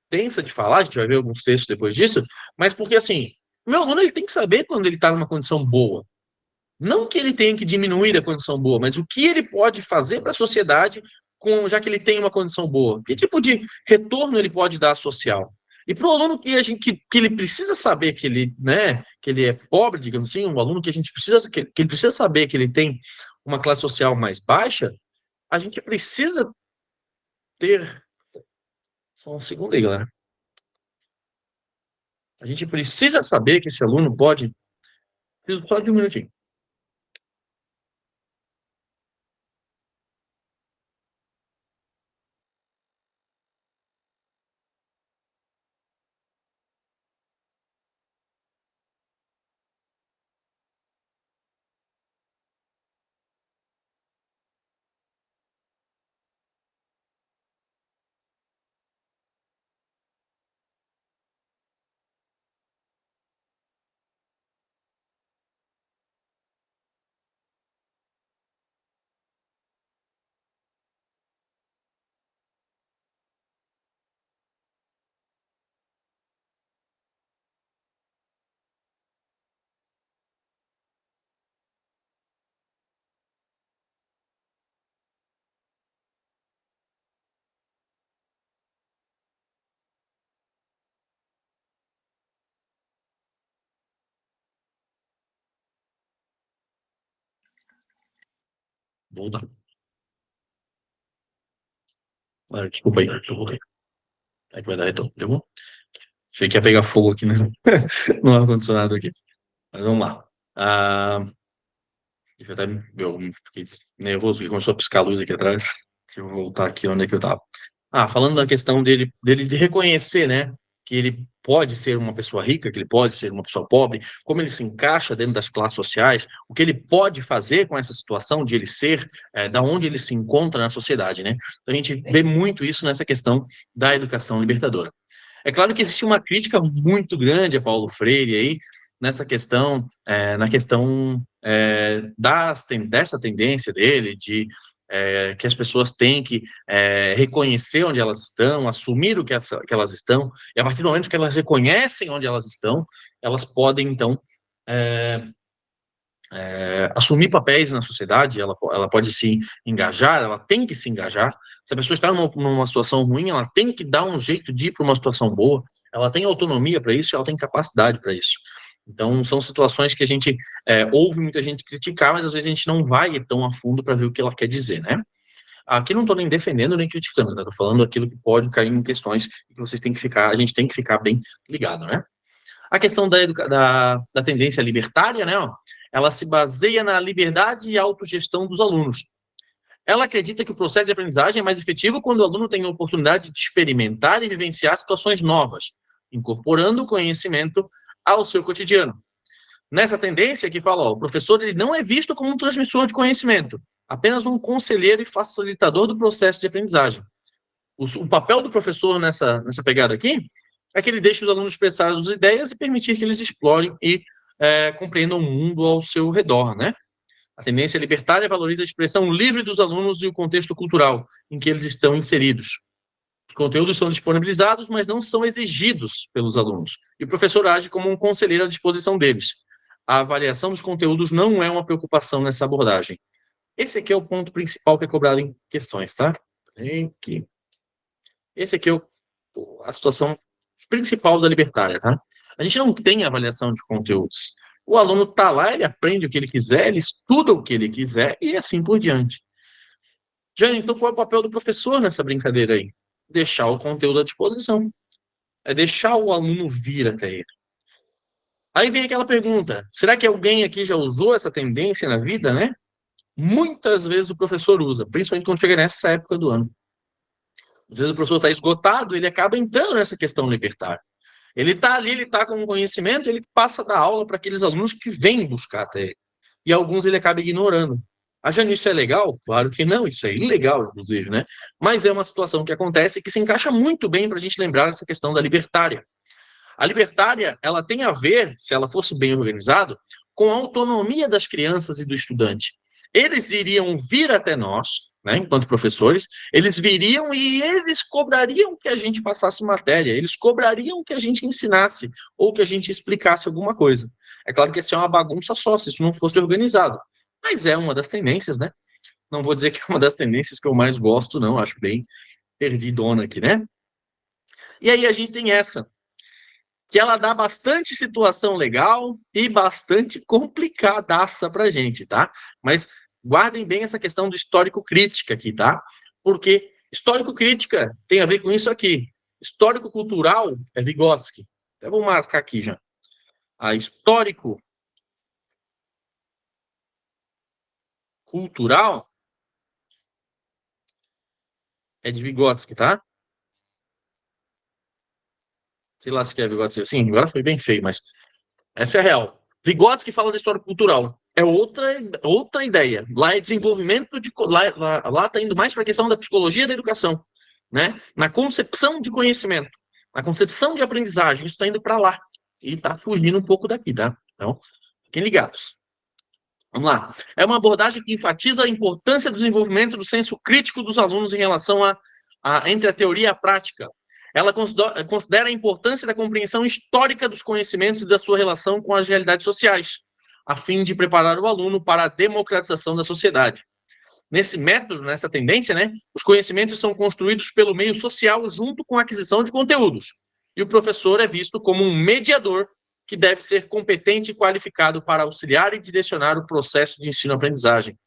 tensa de falar, a gente vai ver alguns textos depois disso, mas porque, assim, o meu aluno ele tem que saber quando ele está numa condição boa. Não que ele tenha que diminuir a condição boa, mas o que ele pode fazer para a sociedade, já que ele tem uma condição boa. Que tipo de retorno ele pode dar social? E para o aluno que ele precisa saber que ele, né, que ele é pobre, digamos assim, um aluno que a gente precisa que ele precisa saber que ele tem uma classe social mais baixa, a gente precisa ter. Só um segundo aí, galera. A gente precisa saber que esse aluno pode. Preciso só de um minutinho. Vou dar. Desculpa aí, eu voltei. É que vai dar retorno, tá bom? Achei que ia pegar fogo aqui no ar-condicionado aqui. Mas vamos lá. Deixa eu até. Eu fiquei nervoso, porque começou a piscar a luz aqui atrás. Deixa eu voltar aqui onde é que eu estava. Falando da questão dele de reconhecer, né? que ele pode ser uma pessoa rica, que ele pode ser uma pessoa pobre, como ele se encaixa dentro das classes sociais, o que ele pode fazer com essa situação de ele ser, da onde ele se encontra na sociedade, né? Então, a gente vê muito isso nessa questão da educação libertadora. É claro que existe uma crítica muito grande a Paulo Freire aí, nessa questão, na questão dessa tendência dele de que as pessoas têm que reconhecer onde elas estão, assumir o que elas estão, e a partir do momento que elas reconhecem onde elas estão, elas podem, então, assumir papéis na sociedade, ela pode se engajar, ela tem que se engajar. Se a pessoa está numa situação ruim, ela tem que dar um jeito de ir para uma situação boa, ela tem autonomia para isso, ela tem capacidade para isso. Então, são situações que a gente ouve muita gente criticar, mas às vezes a gente não vai tão a fundo para ver o que ela quer dizer, né? Aqui não estou nem defendendo nem criticando, tá? Estou falando aquilo que pode cair em questões que vocês têm que ficar, a gente tem que ficar bem ligado, né? A questão da tendência libertária, né? Ó, ela se baseia na liberdade e autogestão dos alunos. Ela acredita que o processo de aprendizagem é mais efetivo quando o aluno tem a oportunidade de experimentar e vivenciar situações novas, incorporando o conhecimento ao seu cotidiano. Nessa tendência que fala, ó, o professor ele não é visto como um transmissor de conhecimento, apenas um conselheiro e facilitador do processo de aprendizagem. O papel do professor nessa pegada aqui é que ele deixa os alunos expressar as ideias e permitir que eles explorem e compreendam o mundo ao seu redor, né? A tendência libertária valoriza a expressão livre dos alunos e o contexto cultural em que eles estão inseridos. Os conteúdos são disponibilizados, mas não são exigidos pelos alunos. E o professor age como um conselheiro à disposição deles. A avaliação dos conteúdos não é uma preocupação nessa abordagem. Esse aqui é o ponto principal que é cobrado em questões, tá? Aqui. Esse aqui é a situação principal da libertária, tá? A gente não tem avaliação de conteúdos. O aluno está lá, ele aprende o que ele quiser, ele estuda o que ele quiser e assim por diante. Jânio, então qual é o papel do professor nessa brincadeira aí? Deixar o conteúdo à disposição. É deixar o aluno vir até ele. Aí vem aquela pergunta, será que alguém aqui já usou essa tendência na vida, né? Muitas vezes o professor usa, principalmente quando chega nessa época do ano. Às vezes o professor está esgotado, ele acaba entrando nessa questão libertária. Ele está ali, ele está com um conhecimento, ele passa a dar aula para aqueles alunos que vêm buscar até ele. E alguns ele acaba ignorando. Achando isso é legal? Claro que não, isso é ilegal, inclusive, né? Mas é uma situação que acontece e que se encaixa muito bem para a gente lembrar essa questão da libertária. A libertária, ela tem a ver, se ela fosse bem organizada, com a autonomia das crianças e do estudante. Eles iriam vir até nós, né, enquanto professores, eles viriam e eles cobrariam que a gente passasse matéria, eles cobrariam que a gente ensinasse ou que a gente explicasse alguma coisa. É claro que isso é uma bagunça só, se isso não fosse organizado. Mas é uma das tendências, né? Não vou dizer que é uma das tendências que eu mais gosto, não, acho bem perdidona aqui, né? E aí a gente tem essa, que ela dá bastante situação legal e bastante complicadaça pra gente, tá? Mas guardem bem essa questão do histórico-crítica aqui, tá? Porque histórico-crítica tem a ver com isso aqui. Histórico-cultural é Vygotsky. Eu vou marcar aqui já. A histórico-cultural é de Vygotsky, tá? Sei lá se quer Vygotsky assim, agora foi bem feio, mas essa é a real. Vygotsky fala da história cultural. É outra ideia. Lá é desenvolvimento de. Lá está indo mais para a questão da psicologia da educação, né? Na concepção de conhecimento, na concepção de aprendizagem. Isso está indo para lá. E está fugindo um pouco daqui, tá? Então, fiquem ligados. Vamos lá. É uma abordagem que enfatiza a importância do desenvolvimento do senso crítico dos alunos em relação entre a teoria e a prática. Ela considera a importância da compreensão histórica dos conhecimentos e da sua relação com as realidades sociais, a fim de preparar o aluno para a democratização da sociedade. Nesse método, nessa tendência, né, os conhecimentos são construídos pelo meio social junto com a aquisição de conteúdos. E o professor é visto como um mediador que deve ser competente e qualificado para auxiliar e direcionar o processo de ensino-aprendizagem.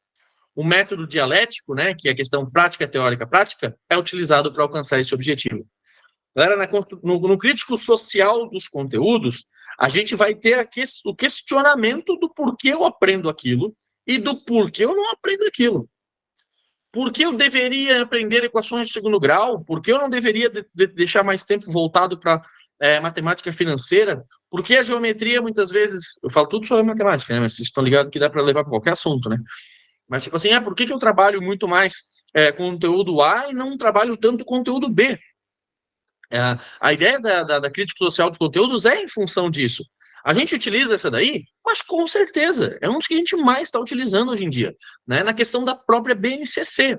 O método dialético, né, que é a questão prática, teórica, prática, é utilizado para alcançar esse objetivo. Galera, no crítico social dos conteúdos, a gente vai ter o questionamento do porquê eu aprendo aquilo e do porquê eu não aprendo aquilo. Por que eu deveria aprender equações de segundo grau? Por que eu não deveria deixar mais tempo voltado para matemática financeira, porque a geometria, muitas vezes, eu falo tudo sobre matemática, né? Mas vocês estão ligados que dá para levar para qualquer assunto, né? Mas, tipo assim, por que eu trabalho muito mais conteúdo A e não trabalho tanto conteúdo B? A ideia da crítica social de conteúdos é em função disso. A gente utiliza essa daí, mas com certeza é um dos que a gente mais está utilizando hoje em dia, né? Na questão da própria BNCC.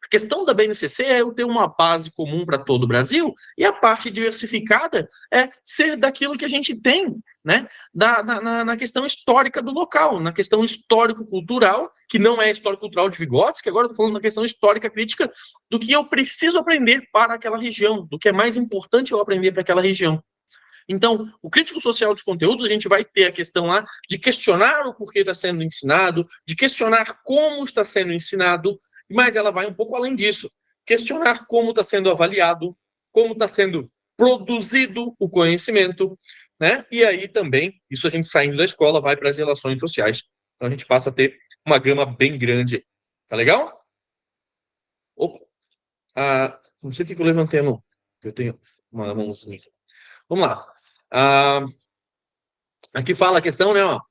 A questão da BNCC é eu ter uma base comum para todo o Brasil e a parte diversificada é ser daquilo que a gente tem, né? Na questão histórica do local, na questão histórico-cultural, que não é histórico-cultural de Vygotsky, agora estou falando na questão histórica crítica do que eu preciso aprender para aquela região, do que é mais importante eu aprender para aquela região. Então, o crítico social de conteúdos, a gente vai ter a questão lá de questionar o porquê está sendo ensinado, de questionar como está sendo ensinado, mas ela vai um pouco além disso. Questionar como está sendo avaliado, como está sendo produzido o conhecimento, né? E aí também, isso a gente saindo da escola, vai para as relações sociais. Então, a gente passa a ter uma gama bem grande. Tá legal? Opa, não sei o que eu levantei a mão. Eu tenho uma mãozinha. Vamos lá. Ah, aqui fala a questão, né, ó,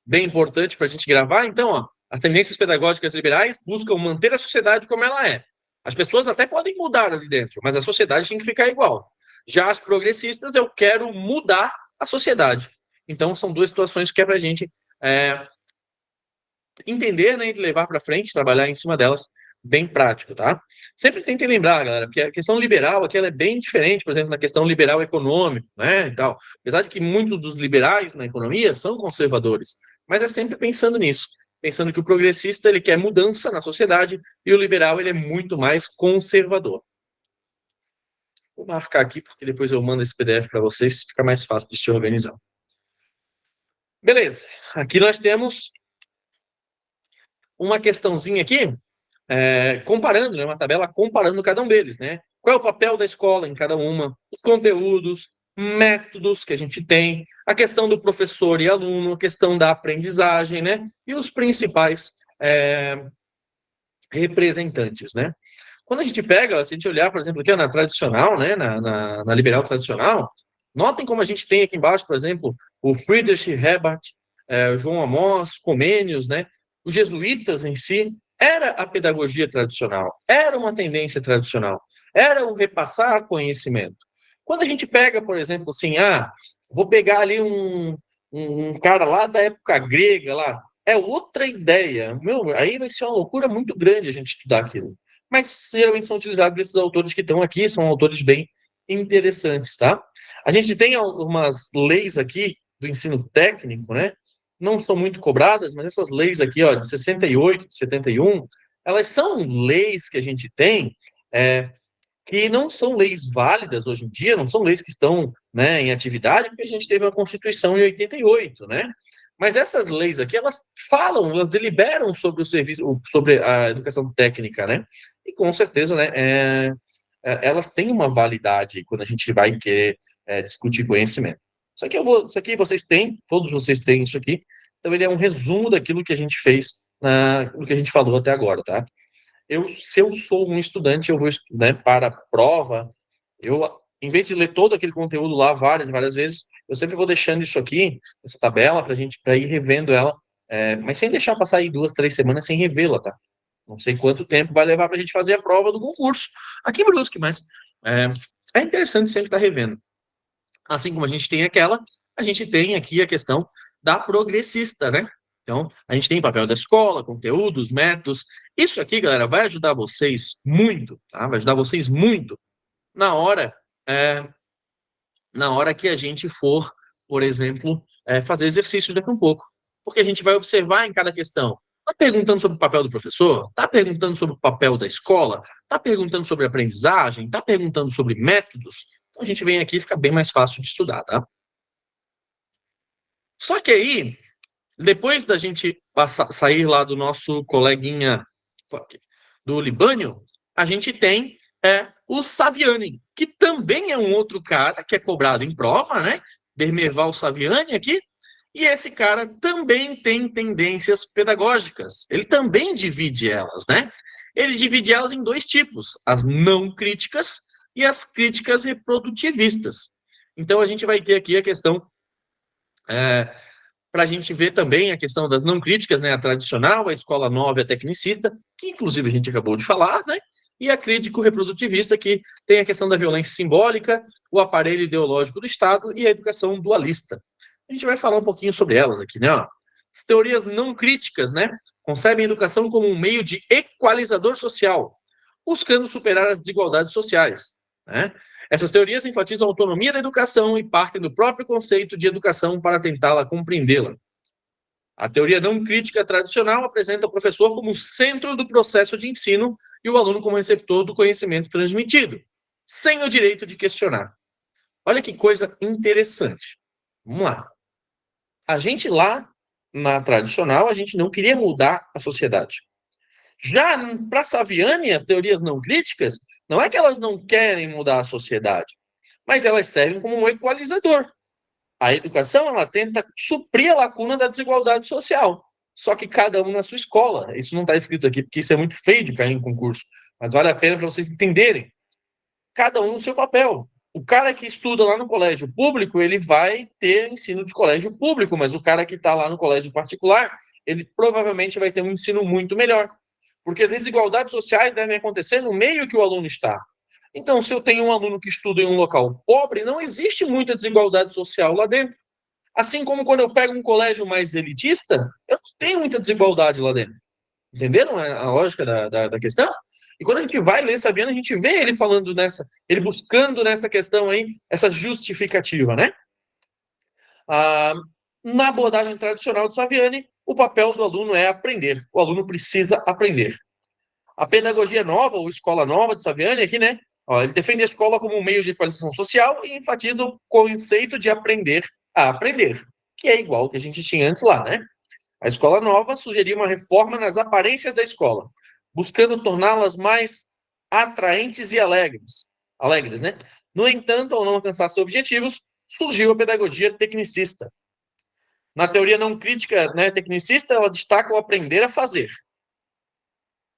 bem importante para a gente gravar. Então, ó, as tendências pedagógicas liberais buscam manter a sociedade como ela é. As pessoas até podem mudar ali dentro, mas a sociedade tem que ficar igual. Já as progressistas, eu quero mudar a sociedade. Então, são duas situações que é para a gente entender, né, e levar para frente, trabalhar em cima delas, bem prático, tá? Sempre tentem lembrar, galera, porque a questão liberal aqui ela é bem diferente, por exemplo, na questão liberal econômica, né, e tal. Apesar de que muitos dos liberais na economia são conservadores, mas é sempre pensando nisso, pensando que o progressista ele quer mudança na sociedade e o liberal ele é muito mais conservador. Vou marcar aqui porque depois eu mando esse PDF para vocês, fica mais fácil de se organizar. Beleza, aqui nós temos uma questãozinha aqui comparando, né, uma tabela comparando cada um deles, né? Qual é o papel da escola em cada uma, os conteúdos, métodos que a gente tem, a questão do professor e aluno, a questão da aprendizagem, né? E os principais representantes, né? Quando a gente pega, se a gente olhar, por exemplo, aqui na tradicional, né, na liberal tradicional, notem como a gente tem aqui embaixo, por exemplo, o Friedrich Hebert, o João Amós, Comênios, né? Os jesuítas em si, era a pedagogia tradicional, era uma tendência tradicional, era o repassar conhecimento. Quando a gente pega, por exemplo, assim, vou pegar ali um cara lá da época grega, lá, é outra ideia. Meu, aí vai ser uma loucura muito grande a gente estudar aquilo. Mas geralmente são utilizados esses autores que estão aqui, são autores bem interessantes, tá? A gente tem algumas leis aqui do ensino técnico, né? Não são muito cobradas, mas essas leis aqui, ó, de 68, de 71, elas são leis que a gente tem que não são leis válidas hoje em dia, não são leis que estão, né, em atividade, porque a gente teve uma Constituição em 88, né? Mas essas leis aqui, elas falam, elas deliberam sobre o serviço, sobre a educação técnica, né? E com certeza, né, elas têm uma validade quando a gente vai querer discutir conhecimento. Isso aqui vocês têm, todos vocês têm isso aqui. Então ele é um resumo daquilo que a gente fez, do que a gente falou até agora, tá? Se eu sou um estudante, eu vou, né, para a prova, em vez de ler todo aquele conteúdo lá várias vezes, eu sempre vou deixando isso aqui, essa tabela, para ir revendo ela, mas sem deixar passar aí 2, 3 semanas sem revê-la, tá? Não sei quanto tempo vai levar para a gente fazer a prova do concurso aqui em Brusque, mas é interessante sempre estar revendo. Assim como a gente tem aquela, a gente tem aqui a questão da progressista, né? Então, a gente tem papel da escola, conteúdos, métodos. Isso aqui, galera, vai ajudar vocês muito, tá? Vai ajudar vocês muito na hora, é, na hora que a gente for, por exemplo, fazer exercícios daqui a um pouco. Porque a gente vai observar em cada questão. Está perguntando sobre o papel do professor? Está perguntando sobre o papel da escola? Está perguntando sobre aprendizagem? Está perguntando sobre métodos? Então, a gente vem aqui e fica bem mais fácil de estudar, tá? Só que aí, depois da gente sair lá do nosso coleguinha do Libânio, a gente tem o Saviani, que também é um outro cara que é cobrado em prova, né? Dermerval Saviani aqui, e esse cara também tem tendências pedagógicas. Ele também divide elas, né? Ele divide elas em dois tipos: as não críticas e as críticas reprodutivistas. Então, a gente vai ter aqui a questão, para a gente ver também a questão das não críticas, né? A tradicional, a escola nova e a tecnicista, que inclusive a gente acabou de falar, né? E a crítico-reprodutivista, que tem a questão da violência simbólica, o aparelho ideológico do Estado e a educação dualista. A gente vai falar um pouquinho sobre elas aqui, né? Ó. As teorias não críticas, né? Concebem a educação como um meio de equalizador social, buscando superar as desigualdades sociais, né? Essas teorias enfatizam a autonomia da educação e partem do próprio conceito de educação para tentá-la compreendê-la. A teoria não crítica tradicional apresenta o professor como centro do processo de ensino e o aluno como receptor do conhecimento transmitido, sem o direito de questionar. Olha que coisa interessante. Vamos lá. A gente lá, na tradicional, a gente não queria mudar a sociedade. Já para Saviani, as teorias não críticas, não é que elas não querem mudar a sociedade, mas elas servem como um equalizador. A educação, ela tenta suprir a lacuna da desigualdade social, só que cada um na sua escola. Isso não está escrito aqui, porque isso é muito feio de cair em concurso, mas vale a pena para vocês entenderem. Cada um no seu papel. O cara que estuda lá no colégio público, ele vai ter ensino de colégio público, mas o cara que está lá no colégio particular, ele provavelmente vai ter um ensino muito melhor. Porque as desigualdades sociais devem acontecer no meio que o aluno está. Então, se eu tenho um aluno que estuda em um local pobre, não existe muita desigualdade social lá dentro. Assim como quando eu pego um colégio mais elitista, eu não tenho muita desigualdade lá dentro. Entenderam a lógica da questão? E quando a gente vai ler Saviano, a gente vê ele falando nessa, ele buscando nessa questão aí, essa justificativa, né? Na abordagem tradicional de Saviani, o papel do aluno é aprender. O aluno precisa aprender. A pedagogia nova, ou escola nova de Saviani aqui, né? Ó, ele defende a escola como um meio de equalização social e enfatiza o conceito de aprender a aprender, que é igual ao que a gente tinha antes lá, né? A escola nova sugeria uma reforma nas aparências da escola, buscando torná-las mais atraentes e alegres, né? No entanto, ao não alcançar seus objetivos, surgiu a pedagogia tecnicista. Na teoria não crítica, né, tecnicista, ela destaca o aprender a fazer.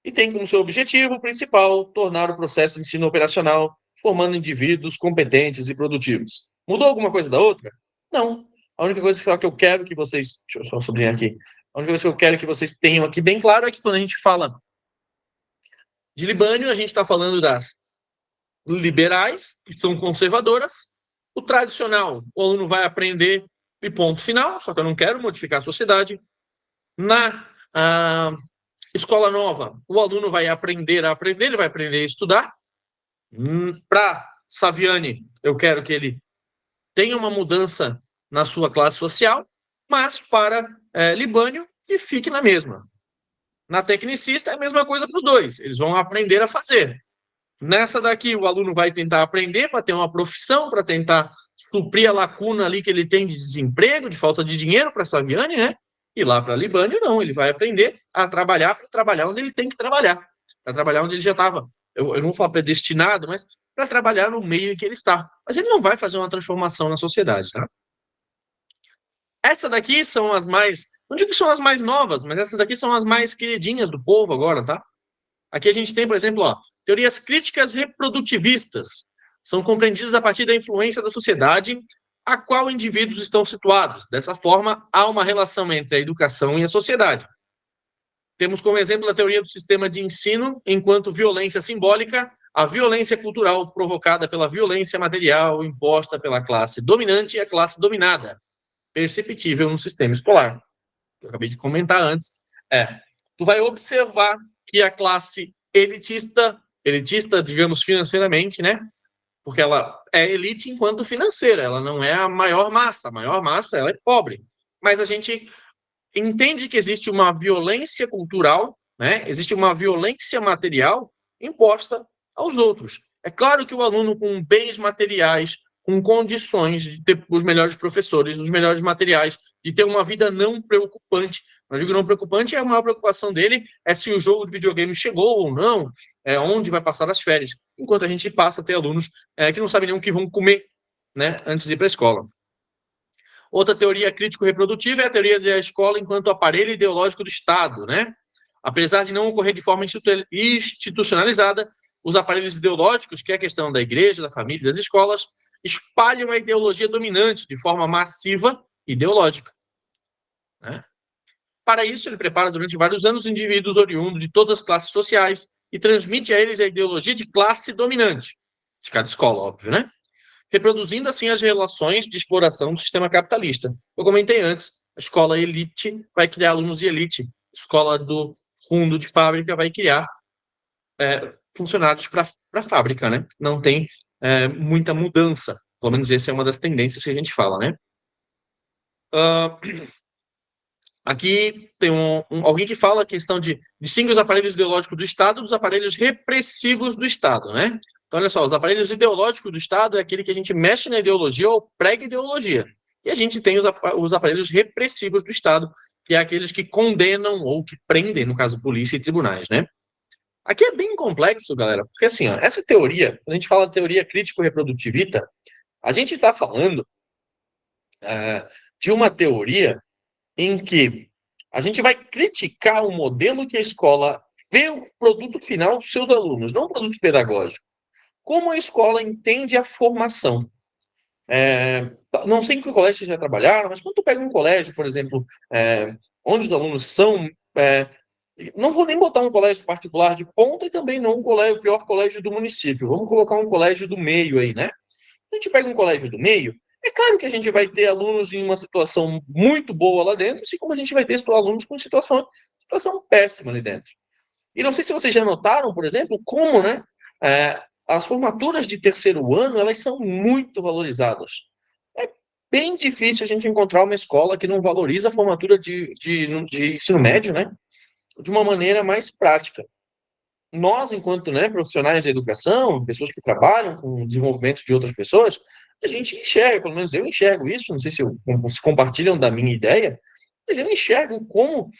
E tem como seu objetivo principal tornar o processo de ensino operacional, formando indivíduos competentes e produtivos. Mudou alguma coisa da outra? Não. A única coisa que eu quero que vocês... Deixa eu só sublinhar aqui. A única coisa que eu quero que vocês tenham aqui bem claro é que quando a gente fala de Libânio, a gente está falando das liberais, que são conservadoras. O tradicional, o aluno vai aprender e ponto final, só que eu não quero modificar a sociedade. Na escola nova, o aluno vai aprender a aprender, ele vai aprender a estudar. Para Saviani, eu quero que ele tenha uma mudança na sua classe social, mas para Libânio, que fique na mesma. Na tecnicista, é a mesma coisa para os dois, eles vão aprender a fazer. Nessa daqui, o aluno vai tentar aprender para ter uma profissão, para tentar suprir a lacuna ali que ele tem de desemprego, de falta de dinheiro para Saviani, né? E lá para Libânio, não, ele vai aprender a trabalhar para trabalhar onde ele tem que trabalhar, para trabalhar onde ele já estava, eu não vou falar predestinado, mas para trabalhar no meio em que ele está. Mas ele não vai fazer uma transformação na sociedade, tá? Essas daqui são as mais, não digo que são as mais novas, mas essas daqui são as mais queridinhas do povo agora, tá? Aqui a gente tem, por exemplo, ó, teorias críticas reprodutivistas. São compreendidas a partir da influência da sociedade a qual indivíduos estão situados. Dessa forma, há uma relação entre a educação e a sociedade. Temos como exemplo a teoria do sistema de ensino enquanto violência simbólica, a violência cultural provocada pela violência material imposta pela classe dominante e a classe dominada, perceptível no sistema escolar. Eu acabei de comentar antes. Tu vai observar que a classe elitista, digamos, financeiramente, né? Porque ela é elite enquanto financeira, ela não é a maior massa ela é pobre. Mas a gente entende que existe uma violência cultural, né? Existe uma violência material imposta aos outros. É claro que o aluno com bens materiais, com condições de ter os melhores professores, os melhores materiais, de ter uma vida não preocupante. Mas digo não preocupante, a maior preocupação dele é se o jogo de videogame chegou ou não, onde vai passar as férias. Enquanto a gente passa a ter alunos que não sabem nem o que vão comer, né, antes de ir para a escola. Outra teoria crítico-reprodutiva é a teoria da escola enquanto aparelho ideológico do Estado, né? Apesar de não ocorrer de forma institucionalizada, os aparelhos ideológicos, que é a questão da igreja, da família, das escolas, espalham a ideologia dominante de forma massiva e ideológica, né? Para isso, ele prepara durante vários anos indivíduos oriundos de todas as classes sociais e transmite a eles a ideologia de classe dominante, de cada escola, óbvio, né? Reproduzindo assim as relações de exploração do sistema capitalista. Eu comentei antes, a escola elite vai criar alunos de elite, a escola do fundo de fábrica vai criar funcionários para a fábrica, né? Não tem muita mudança, pelo menos essa é uma das tendências que a gente fala, né? Aqui tem alguém que fala a questão de distingue os aparelhos ideológicos do Estado dos aparelhos repressivos do Estado, né? Então, olha só, os aparelhos ideológicos do Estado é aquele que a gente mexe na ideologia ou prega ideologia. E a gente tem os aparelhos repressivos do Estado, que é aqueles que condenam ou que prendem, no caso, polícia e tribunais, né? Aqui é bem complexo, galera, porque assim, ó, essa teoria, quando a gente fala de teoria crítico-reprodutivista, a gente está falando de uma teoria em que a gente vai criticar o modelo que a escola vê o produto final dos seus alunos, não o produto pedagógico. Como a escola entende a formação. Não sei em que colégio vocês já trabalharam, mas quando tu pega um colégio, por exemplo, onde os alunos são... não vou nem botar um colégio particular de ponta e também não o pior colégio do município. Vamos colocar um colégio do meio aí, né? A gente pega um colégio do meio, é claro que a gente vai ter alunos em uma situação muito boa lá dentro, assim como a gente vai ter alunos com situação péssima ali dentro. E não sei se vocês já notaram, por exemplo, como, né, as formaturas de terceiro ano, elas são muito valorizadas. É bem difícil a gente encontrar uma escola que não valoriza a formatura de ensino médio, né, de uma maneira mais prática. Nós, enquanto, né, profissionais da educação, pessoas que trabalham com o desenvolvimento de outras pessoas, a gente enxerga, pelo menos eu enxergo isso, não sei se compartilham da minha ideia, mas eu enxergo como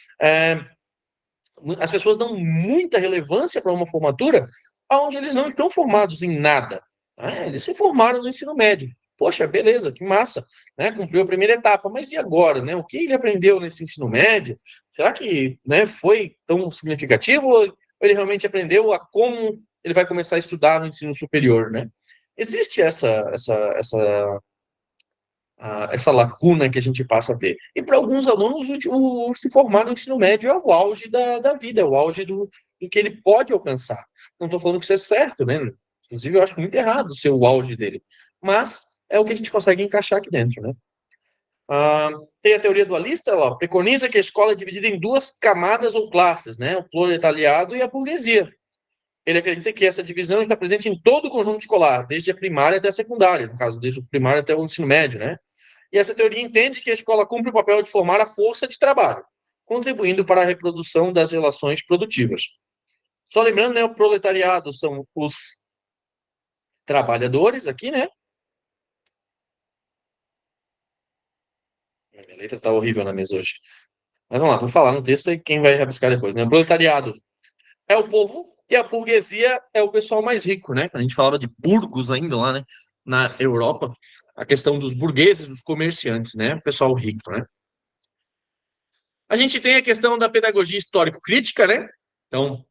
as pessoas dão muita relevância para uma formatura onde eles não estão formados em nada. Né? Eles se formaram no ensino médio. Poxa, beleza, que massa, né? Cumpriu a primeira etapa, mas e agora, né? O que ele aprendeu nesse ensino médio? Será que, né, foi tão significativo ou ele realmente aprendeu a como ele vai começar a estudar no ensino superior, né? Existe essa lacuna que a gente passa a ter. E para alguns alunos, se formar no ensino médio é o auge da vida, é o auge do que ele pode alcançar. Não estou falando que isso é certo, né? Inclusive, eu acho muito errado ser o auge dele. Mas é o que a gente consegue encaixar aqui dentro, né? Tem a teoria dualista, ela preconiza que a escola é dividida em duas camadas ou classes, né? O proletariado e a burguesia. Ele acredita que essa divisão está presente em todo o conjunto escolar, desde a primária até a secundária, no caso, desde o primário até o ensino médio, né? E essa teoria entende que a escola cumpre o papel de formar a força de trabalho, contribuindo para a reprodução das relações produtivas. Só lembrando, né, o proletariado são os trabalhadores aqui, né? Minha letra está horrível na mesa hoje. Mas vamos lá, vou falar no texto e quem vai rabiscar depois, né? O proletariado é o povo e a burguesia é o pessoal mais rico, né? A gente falava de burgos ainda lá, né? Na Europa, a questão dos burgueses, dos comerciantes, né? O pessoal rico, né? A gente tem a questão da pedagogia histórico-crítica, né? Então,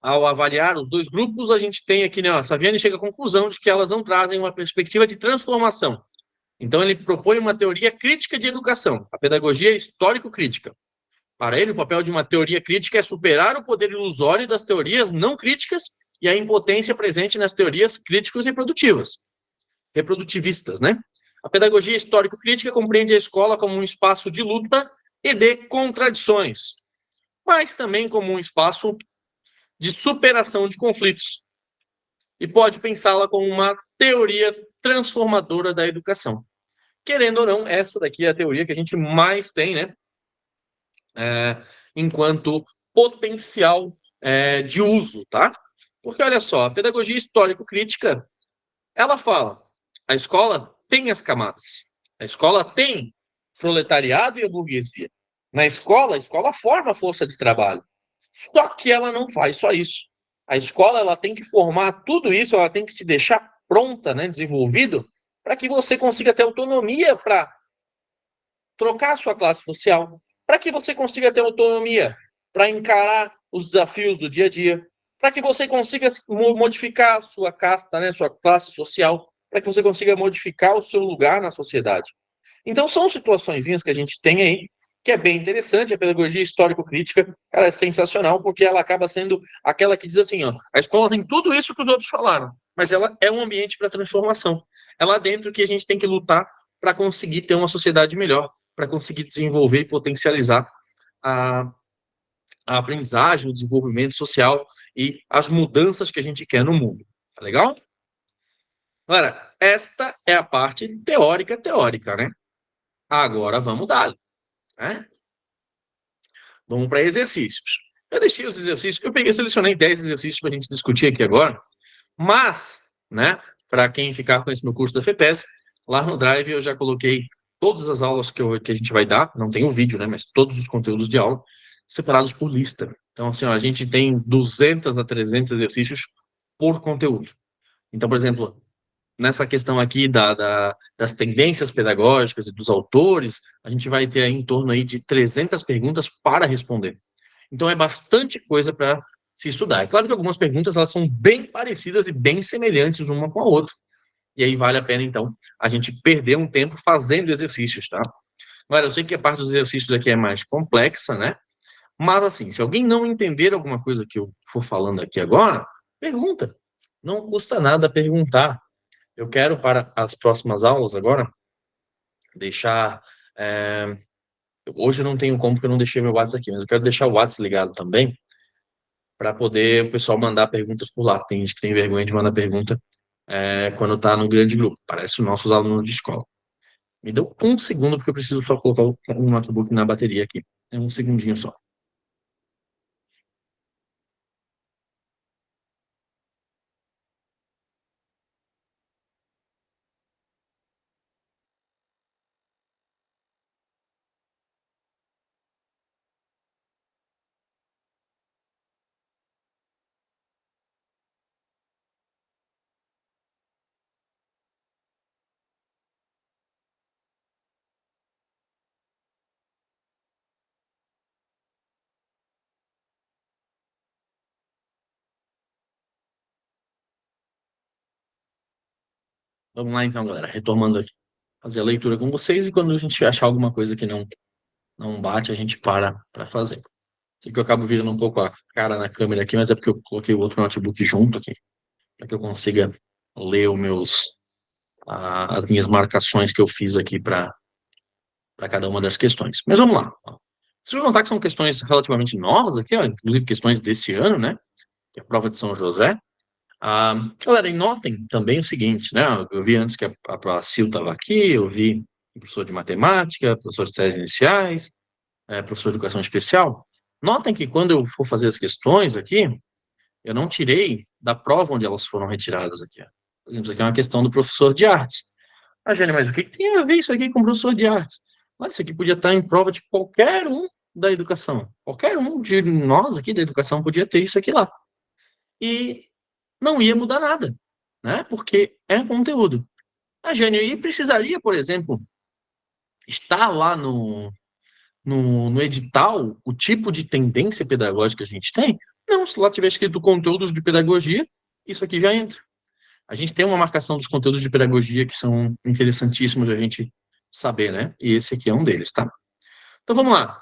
ao avaliar os dois grupos, a gente tem aqui, né? A Saviani chega à conclusão de que elas não trazem uma perspectiva de transformação. Então, ele propõe uma teoria crítica de educação, a pedagogia histórico-crítica. Para ele, o papel de uma teoria crítica é superar o poder ilusório das teorias não críticas e a impotência presente nas teorias críticos reprodutivistas, né? A pedagogia histórico-crítica compreende a escola como um espaço de luta e de contradições, mas também como um espaço de superação de conflitos. E pode pensá-la como uma teoria transformadora da educação. Querendo ou não, essa daqui é a teoria que a gente mais tem, né? Enquanto potencial de uso, tá? Porque, olha só, a pedagogia histórico-crítica, ela fala, a escola tem as camadas, a escola tem proletariado e a burguesia. Na escola, a escola forma a força de trabalho. Só que ela não faz só isso. A escola ela tem que formar tudo isso, ela tem que te deixar pronta, né, desenvolvido, para que você consiga ter autonomia para trocar a sua classe social, para que você consiga ter autonomia para encarar os desafios do dia a dia, para que você consiga modificar a sua casta, né, sua classe social, para que você consiga modificar o seu lugar na sociedade. Então, são situaçõezinhas que a gente tem aí, que é bem interessante. A pedagogia histórico-crítica, ela é sensacional, porque ela acaba sendo aquela que diz assim, ó, a escola tem tudo isso que os outros falaram, mas ela é um ambiente para transformação. É lá dentro que a gente tem que lutar para conseguir ter uma sociedade melhor, para conseguir desenvolver e potencializar a, a aprendizagem, o desenvolvimento social e as mudanças que a gente quer no mundo. Tá legal? Agora, esta é a parte teórica, né? Agora vamos dar, né? Vamos para exercícios. Eu deixei os exercícios, selecionei 10 exercícios para a gente discutir aqui agora, mas, né, para quem ficar com esse meu curso da FEPES, lá no Drive eu já coloquei todas as aulas que a gente vai dar, não tem o vídeo, né, mas todos os conteúdos de aula, separados por lista. Então, assim, ó, a gente tem 200 a 300 exercícios por conteúdo. Então, por exemplo, nessa questão aqui das tendências pedagógicas e dos autores, a gente vai ter aí em torno aí de 300 perguntas para responder. Então, é bastante coisa para se estudar. É claro que algumas perguntas elas são bem parecidas e bem semelhantes uma com a outra. E aí vale a pena, então, a gente perder um tempo fazendo exercícios, tá? Agora, eu sei que a parte dos exercícios aqui é mais complexa, né? Mas, assim, se alguém não entender alguma coisa que eu for falando aqui agora, pergunta. Não custa nada perguntar. Eu quero, para as próximas aulas agora, deixar. é, Hoje eu não tenho como, porque eu não deixei meu WhatsApp aqui, mas eu quero deixar o WhatsApp ligado também, para poder o pessoal mandar perguntas por lá. Tem gente que tem vergonha de mandar pergunta quando está no grande grupo. Parece os nossos alunos de escola. Me deu um segundo, porque eu preciso só colocar o notebook na bateria aqui. É um segundinho só. Vamos lá então, galera. Retomando aqui. Fazer a leitura com vocês e quando a gente achar alguma coisa que não bate, a gente para fazer. Sei que eu acabo virando um pouco a cara na câmera aqui, mas é porque eu coloquei o outro notebook junto aqui, para que eu consiga ler as minhas marcações que eu fiz aqui para cada uma das questões. Mas vamos lá. Vocês vão notar que são questões relativamente novas aqui, ó, inclusive questões desse ano, né? Que é a prova de São José. Galera, e notem também o seguinte, né? Eu vi antes que a Sil estava aqui, eu vi professor de matemática, professor de séries iniciais, professor de educação especial. Notem que quando eu for fazer as questões aqui, eu não tirei da prova onde elas foram retiradas aqui. Ó. Por exemplo, isso aqui é uma questão do professor de artes. Ah, Jânio, mas o que tem a ver isso aqui com o professor de artes? Olha, isso aqui podia estar em prova de qualquer um da educação. Qualquer um de nós aqui da educação podia ter isso aqui lá. E não ia mudar nada, né? Porque é conteúdo. A Jânio, e precisaria, por exemplo, estar lá no edital o tipo de tendência pedagógica que a gente tem? Não, se lá tiver escrito conteúdos de pedagogia, isso aqui já entra. A gente tem uma marcação dos conteúdos de pedagogia que são interessantíssimos a gente saber, né? E esse aqui é um deles, tá? Então vamos lá.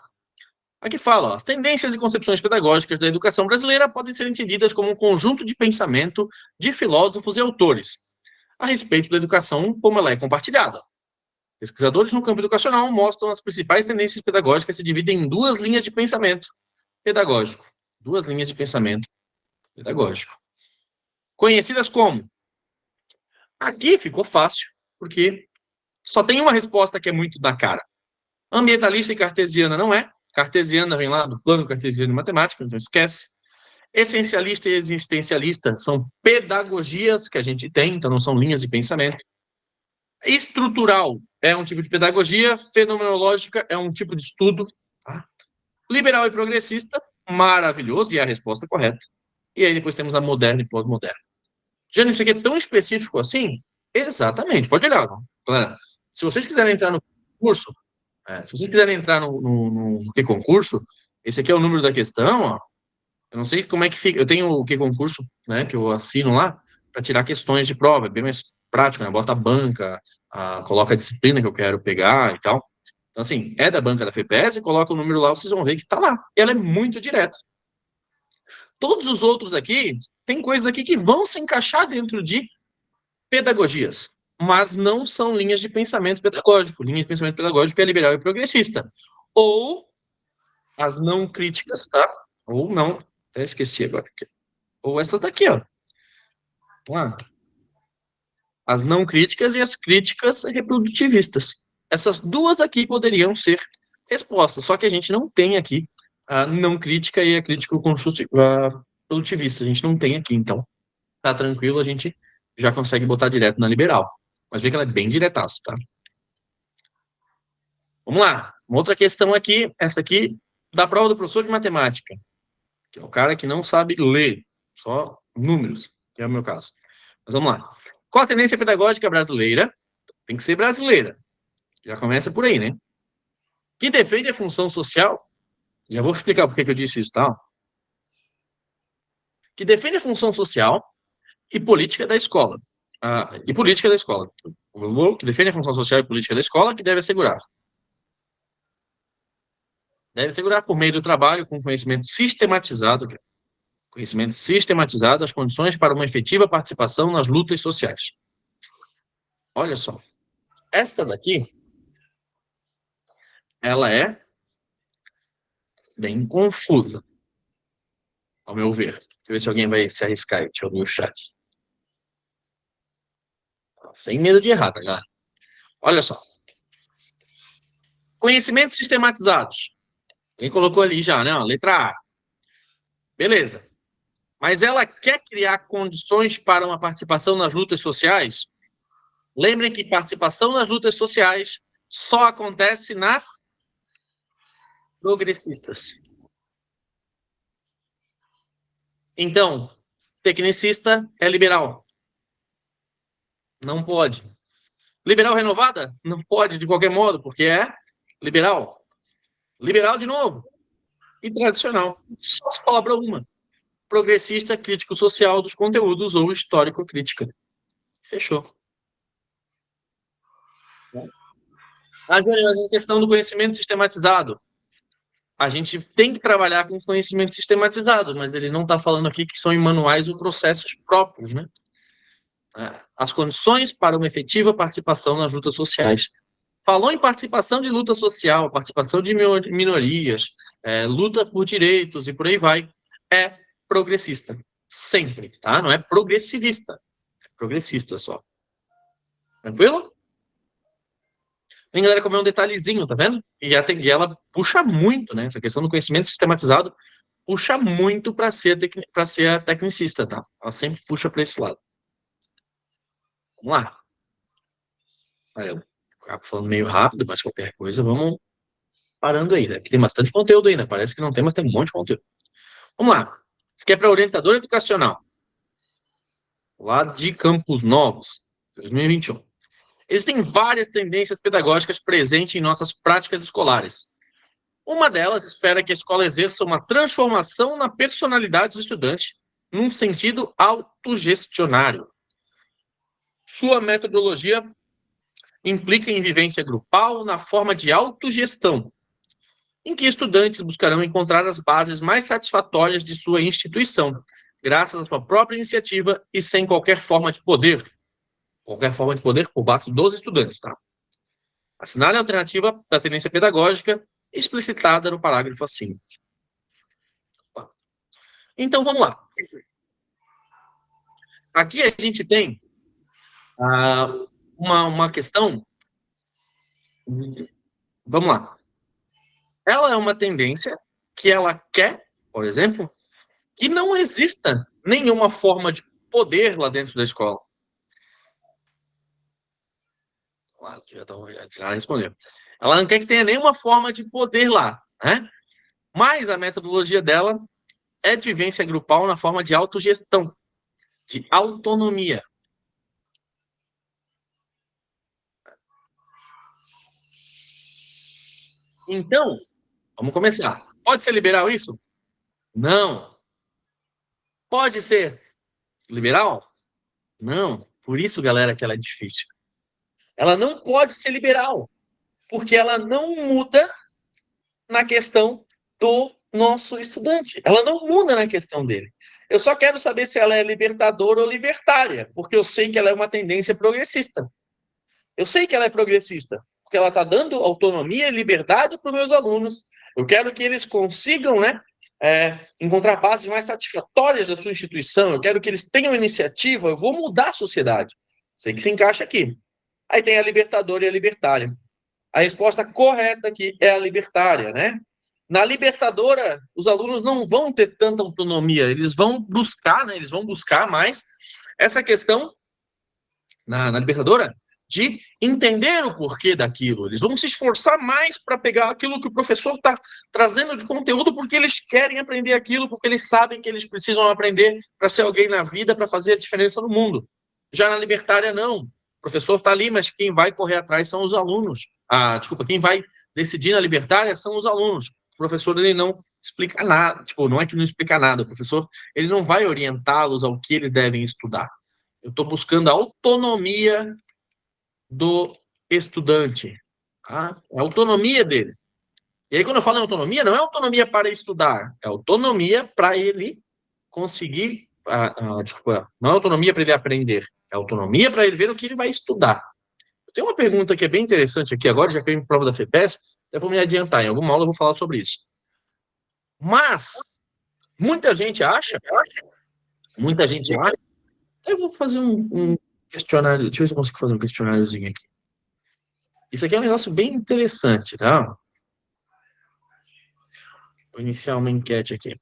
Aqui fala, ó, as tendências e concepções pedagógicas da educação brasileira podem ser entendidas como um conjunto de pensamento de filósofos e autores a respeito da educação como ela é compartilhada. Pesquisadores no campo educacional mostram as principais tendências pedagógicas se dividem em duas linhas de pensamento pedagógico. Duas linhas de pensamento pedagógico. Conhecidas como. Aqui ficou fácil, porque só tem uma resposta que é muito da cara. Ambientalista e cartesiana não é. Cartesiana vem lá do plano cartesiano de matemática, então esquece. Essencialista e existencialista são pedagogias que a gente tem, então não são linhas de pensamento. Estrutural é um tipo de pedagogia, fenomenológica é um tipo de estudo. Tá? Liberal e progressista, maravilhoso, e é a resposta correta. E aí depois temos a moderna e pós-moderna. Jânio, isso aqui é tão específico assim? Exatamente, pode olhar. Galera, se vocês quiserem entrar no curso, se vocês quiserem entrar no que concurso, esse aqui é o número da questão, ó. Eu não sei como é que fica. Eu tenho o que concurso, né, que eu assino lá, para tirar questões de prova, é bem mais prático, né? Bota a banca, coloca a disciplina que eu quero pegar e tal. Então, assim, é da banca da FEPES, coloca o número lá, vocês vão ver que tá lá. E ela é muito direta. Todos os outros aqui, tem coisas aqui que vão se encaixar dentro de pedagogias, mas não são linhas de pensamento pedagógico. Linha de pensamento pedagógico é liberal e progressista. Ou as não críticas, tá? Ou não, até esqueci agora. Ou essas daqui, ó. Ah, as não críticas e as críticas reprodutivistas. Essas duas aqui poderiam ser respostas, só que a gente não tem aqui a não crítica e a crítica produtivista. A gente não tem aqui, então tá tranquilo, a gente já consegue botar direto na liberal. Mas vê que ela é bem diretaça, tá? Vamos lá. Uma outra questão aqui, essa aqui, da prova do professor de matemática, que é o cara que não sabe ler, só números, que é o meu caso. Mas vamos lá. Qual a tendência pedagógica brasileira? Tem que ser brasileira. Já começa por aí, né? Que defende a função social. Já vou explicar por que eu disse isso, tá? Que defende a função social e política da escola. E política da escola. Que defende a função social e política da escola, que deve assegurar. Deve assegurar por meio do trabalho com conhecimento sistematizado as condições para uma efetiva participação nas lutas sociais. Olha só, essa daqui, ela é bem confusa, ao meu ver. Deixa eu ver se alguém vai se arriscar. Deixa eu ver o chat. Sem medo de errar, tá, galera? Olha só. Conhecimentos sistematizados. Quem colocou ali já, né? Letra A. Beleza. Mas ela quer criar condições para uma participação nas lutas sociais? Lembrem que participação nas lutas sociais só acontece nas progressistas. Então, tecnicista é liberal. Não pode. Liberal renovada? Não pode de qualquer modo, porque é liberal. Liberal de novo. E tradicional. Só sobra uma. Progressista, crítico social dos conteúdos ou histórico-crítica. Fechou. A questão do conhecimento sistematizado. A gente tem que trabalhar com conhecimento sistematizado, mas ele não está falando aqui que são em manuais ou processos próprios, né? As condições para uma efetiva participação nas lutas sociais. Falou em participação de luta social, participação de minorias, luta por direitos e por aí vai, é progressista. Sempre, tá? Não é progressivista. É progressista só. Tranquilo? Vem, galera, comer um detalhezinho, tá vendo? E ela puxa muito, né? Essa questão do conhecimento sistematizado puxa muito para ser a tecnicista, tá? Ela sempre puxa para esse lado. Vamos lá. Eu acabo falando meio rápido, mas qualquer coisa, vamos parando aí, né? Porque tem bastante conteúdo aí, né? Parece que não tem, mas tem um monte de conteúdo. Vamos lá. Isso aqui é para orientador educacional, lá de Campos Novos, 2021. Existem várias tendências pedagógicas presentes em nossas práticas escolares. Uma delas espera que a escola exerça uma transformação na personalidade do estudante, num sentido autogestionário. Sua metodologia implica em vivência grupal na forma de autogestão, em que estudantes buscarão encontrar as bases mais satisfatórias de sua instituição, graças à sua própria iniciativa e sem qualquer forma de poder. Qualquer forma de poder por parte dos estudantes, tá? Assinale a alternativa da tendência pedagógica explicitada no parágrafo acima. Então, vamos lá. Aqui a gente tem uma questão. Vamos lá. Ela é uma tendência que ela quer, por exemplo, que não exista nenhuma forma de poder lá dentro da escola. Claro, já respondeu. Ela não quer que tenha nenhuma forma de poder lá, né? Mas a metodologia dela é de vivência grupal na forma de autogestão, de autonomia. Então, vamos começar. Pode ser liberal isso? Não. Pode ser liberal? Não. Por isso, galera, que ela é difícil. Ela não pode ser liberal, porque ela não muda na questão do nosso estudante. Ela não muda na questão dele. Eu só quero saber se ela é libertadora ou libertária, porque eu sei que ela é uma tendência progressista. Eu sei que ela é progressista, porque ela está dando autonomia e liberdade para os meus alunos. Eu quero que eles consigam, né, encontrar bases mais satisfatórias da sua instituição. Eu quero que eles tenham iniciativa. Eu vou mudar a sociedade. Sei que se encaixa aqui. Aí tem a libertadora e a libertária. A resposta correta aqui é a libertária, né? Na libertadora, os alunos não vão ter tanta autonomia, eles vão buscar, né? Eles vão buscar mais essa questão na libertadora de entender o porquê daquilo. Eles vão se esforçar mais para pegar aquilo que o professor está trazendo de conteúdo, porque eles querem aprender aquilo, porque eles sabem que eles precisam aprender para ser alguém na vida, para fazer a diferença no mundo. Já na libertária, não. O professor está ali, mas quem vai correr atrás são os alunos. Desculpa, quem vai decidir na libertária são os alunos. O professor, ele não explica nada, tipo, não é que não explica nada, o professor, ele não vai orientá-los ao que eles devem estudar. Eu estou buscando a autonomia do estudante, tá? A autonomia dele. E aí, quando eu falo em autonomia, não é autonomia para estudar, é autonomia para ele conseguir. Desculpa, não é autonomia para ele aprender, é autonomia para ele ver o que ele vai estudar. Eu tenho uma pergunta que é bem interessante aqui agora, já que eu em prova da FEPES, eu vou me adiantar, em alguma aula eu vou falar sobre isso. Mas, muita gente acha, eu vou fazer um questionário, deixa eu ver se eu consigo fazer um questionáriozinho aqui. Isso aqui é um negócio bem interessante, tá? Vou iniciar uma enquete aqui.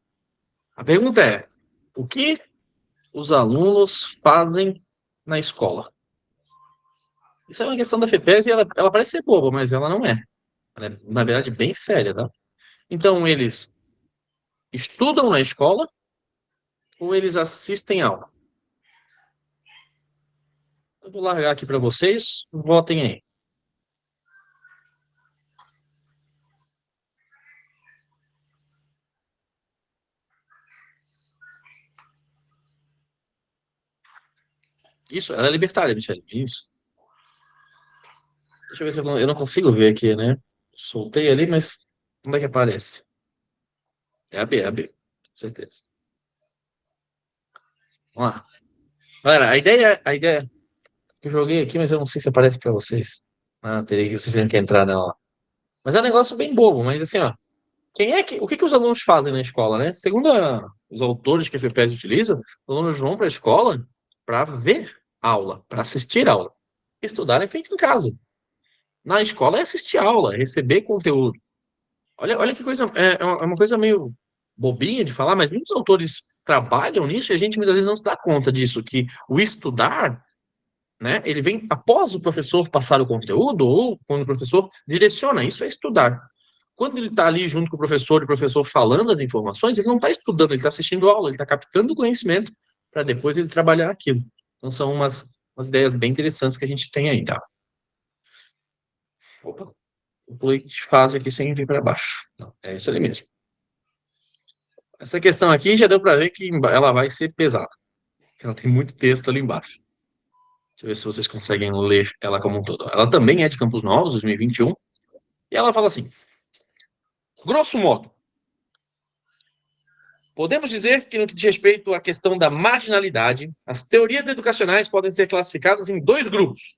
A pergunta é: o que os alunos fazem na escola? Isso é uma questão da FEPES e ela parece ser boba, mas ela não é. Ela é, na verdade, bem séria, tá? Então, eles estudam na escola ou eles assistem aula? Eu vou largar aqui para vocês, votem aí. Isso, ela é libertária, Michele. Isso. Deixa eu ver se eu não consigo ver aqui, né? Soltei ali, mas onde é que aparece? É a B, com certeza. Vamos lá. Galera, a ideia que eu joguei aqui, mas eu não sei se aparece para vocês. Teria que vocês teriam que entrar nela. Mas é um negócio bem bobo, mas assim, ó. O que que os alunos fazem na escola, né? Segundo os autores que a FEPES utiliza, os alunos vão para a escola para ver aula, para assistir aula. Estudar é feito em casa. Na escola é assistir aula, é receber conteúdo. Olha que coisa, é uma coisa meio bobinha de falar, mas muitos autores trabalham nisso e a gente muitas vezes não se dá conta disso, que o estudar, né, ele vem após o professor passar o conteúdo ou quando o professor direciona, isso é estudar. Quando ele está ali junto com o professor falando as informações, ele não está estudando, ele está assistindo aula, ele está captando conhecimento para depois ele trabalhar aquilo. Então são umas ideias bem interessantes que a gente tem aí, tá? Opa, eu pulei de fase aqui sem vir para baixo. Não, é isso ali mesmo. Essa questão aqui já deu para ver que ela vai ser pesada. Ela tem muito texto ali embaixo. Deixa eu ver se vocês conseguem ler ela como um todo. Ela também é de Campos Novos, 2021. E ela fala assim: grosso modo, podemos dizer que, no que diz respeito à questão da marginalidade, as teorias educacionais podem ser classificadas em dois grupos.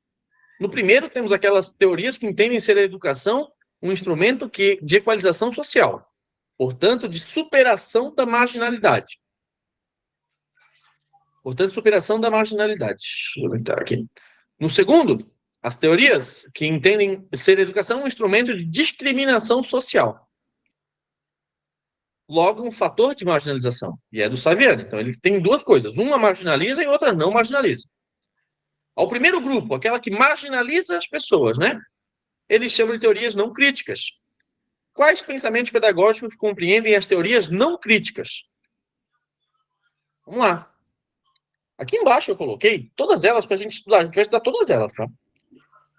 No primeiro, temos aquelas teorias que entendem ser a educação um instrumento de equalização social, portanto, de superação da marginalidade. Portanto, superação da marginalidade. Deixa eu entrar aqui. No segundo, as teorias que entendem ser a educação um instrumento de discriminação social. Logo, um fator de marginalização. E é do Saviano. Então, ele tem duas coisas. Uma marginaliza e outra não marginaliza. Ao primeiro grupo, aquela que marginaliza as pessoas, né? Eles chamam de teorias não críticas. Quais pensamentos pedagógicos compreendem as teorias não críticas? Vamos lá. Aqui embaixo eu coloquei todas elas para a gente estudar. A gente vai estudar todas elas, tá?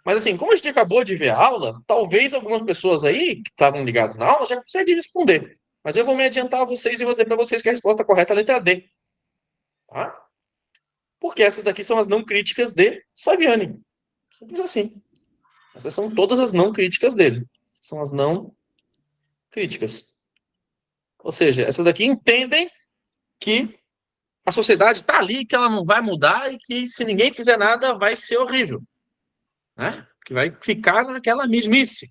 Mas assim, como a gente acabou de ver a aula, talvez algumas pessoas aí que estavam ligadas na aula já conseguem responder. Mas eu vou me adiantar a vocês e vou dizer para vocês que a resposta correta é a letra D. Tá? porque essas daqui são as não críticas de Saviani. Simples assim. Essas são todas as não críticas dele. São as não críticas. Ou seja, essas daqui entendem que a sociedade está ali, que ela não vai mudar e que se ninguém fizer nada vai ser horrível, né? Que vai ficar naquela mesmice.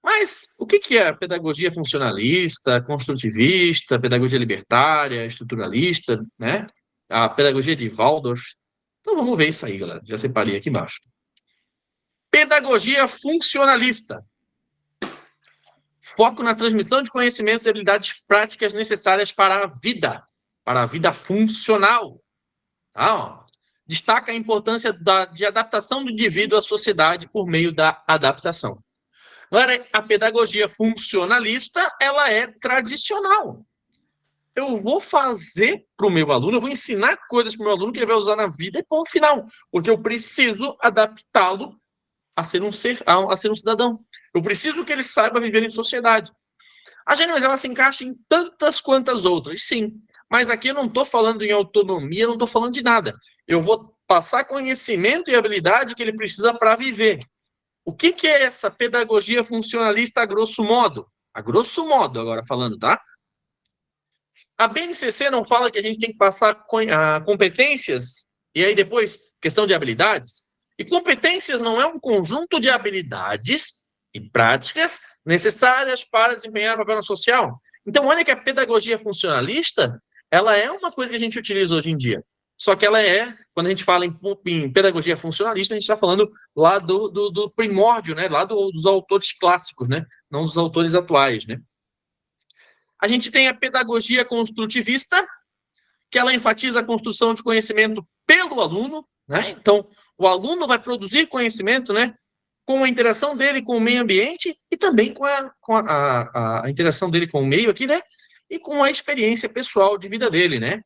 Mas o que é pedagogia funcionalista, construtivista, pedagogia libertária, estruturalista, né? A pedagogia de Waldorf. Então vamos ver isso aí, galera. Já separei aqui embaixo. Pedagogia funcionalista. Foco na transmissão de conhecimentos e habilidades práticas necessárias para a vida funcional. Tá? Destaca a importância de adaptação do indivíduo à sociedade por meio da adaptação. Agora, a pedagogia funcionalista, ela é tradicional. Eu vou fazer para o meu aluno, eu vou ensinar coisas para o meu aluno que ele vai usar na vida e ponto final, porque eu preciso adaptá-lo a ser um cidadão. Eu preciso que ele saiba viver em sociedade. A Gênesis, ela se encaixa em tantas quantas outras, sim. Mas aqui eu não estou falando em autonomia, não estou falando de nada. Eu vou passar conhecimento e habilidade que ele precisa para viver. O que é essa pedagogia funcionalista a grosso modo? A grosso modo, agora falando, tá? A BNCC não fala que a gente tem que passar competências e aí depois questão de habilidades? E competências não é um conjunto de habilidades e práticas necessárias para desempenhar o papel social? Então, olha que a pedagogia funcionalista, ela é uma coisa que a gente utiliza hoje em dia. Só que ela é, quando a gente fala em pedagogia funcionalista, a gente está falando lá do primórdio, né? Lá dos autores clássicos, né? Não dos autores atuais, né? A gente tem a pedagogia construtivista, que ela enfatiza a construção de conhecimento pelo aluno, né? Então, o aluno vai produzir conhecimento, né? Com a interação dele com o meio ambiente e também com a interação dele com o meio aqui, né? E com a experiência pessoal de vida dele, né?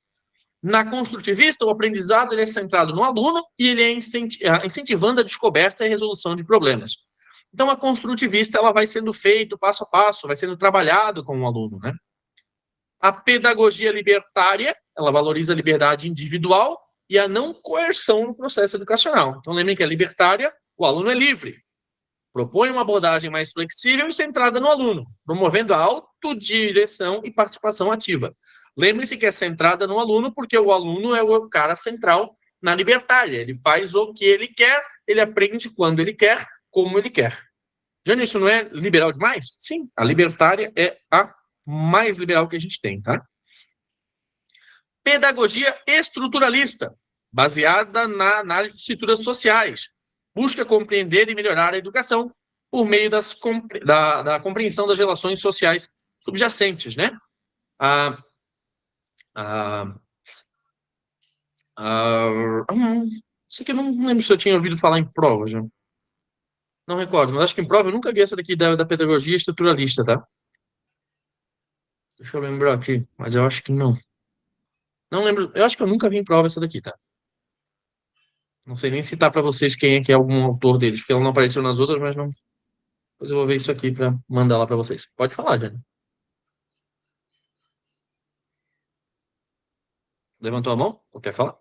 Na construtivista, o aprendizado ele é centrado no aluno e ele é incentivando a descoberta e a resolução de problemas. Então, a construtivista ela vai sendo feito passo a passo, vai sendo trabalhado com o aluno, né? A pedagogia libertária, ela valoriza a liberdade individual e a não coerção no processo educacional. Então, lembrem que a libertária, o aluno é livre. Propõe uma abordagem mais flexível e centrada no aluno, promovendo a autodireção e participação ativa. Lembre-se que é centrada no aluno, porque o aluno é o cara central na libertária. Ele faz o que ele quer, ele aprende quando ele quer, como ele quer. Jânio, isso não é liberal demais? Sim, a libertária é a mais liberal que a gente tem, tá? Pedagogia estruturalista, baseada na análise de estruturas sociais. Busca compreender e melhorar a educação por meio da compreensão das relações sociais subjacentes, né? Ah, ah, isso aqui eu não lembro se eu tinha ouvido falar em prova, já. Não recordo, mas acho que em prova eu nunca vi essa daqui da pedagogia estruturalista, tá? Deixa eu lembrar aqui, mas eu acho que não. Não lembro, eu acho que eu nunca vi em prova essa daqui, tá? Não sei nem citar para vocês quem é que é algum autor deles, porque ela não apareceu nas outras, mas não. Depois eu vou ver isso aqui para mandar lá para vocês. Pode falar, Jane. Levantou a mão? Ou quer falar?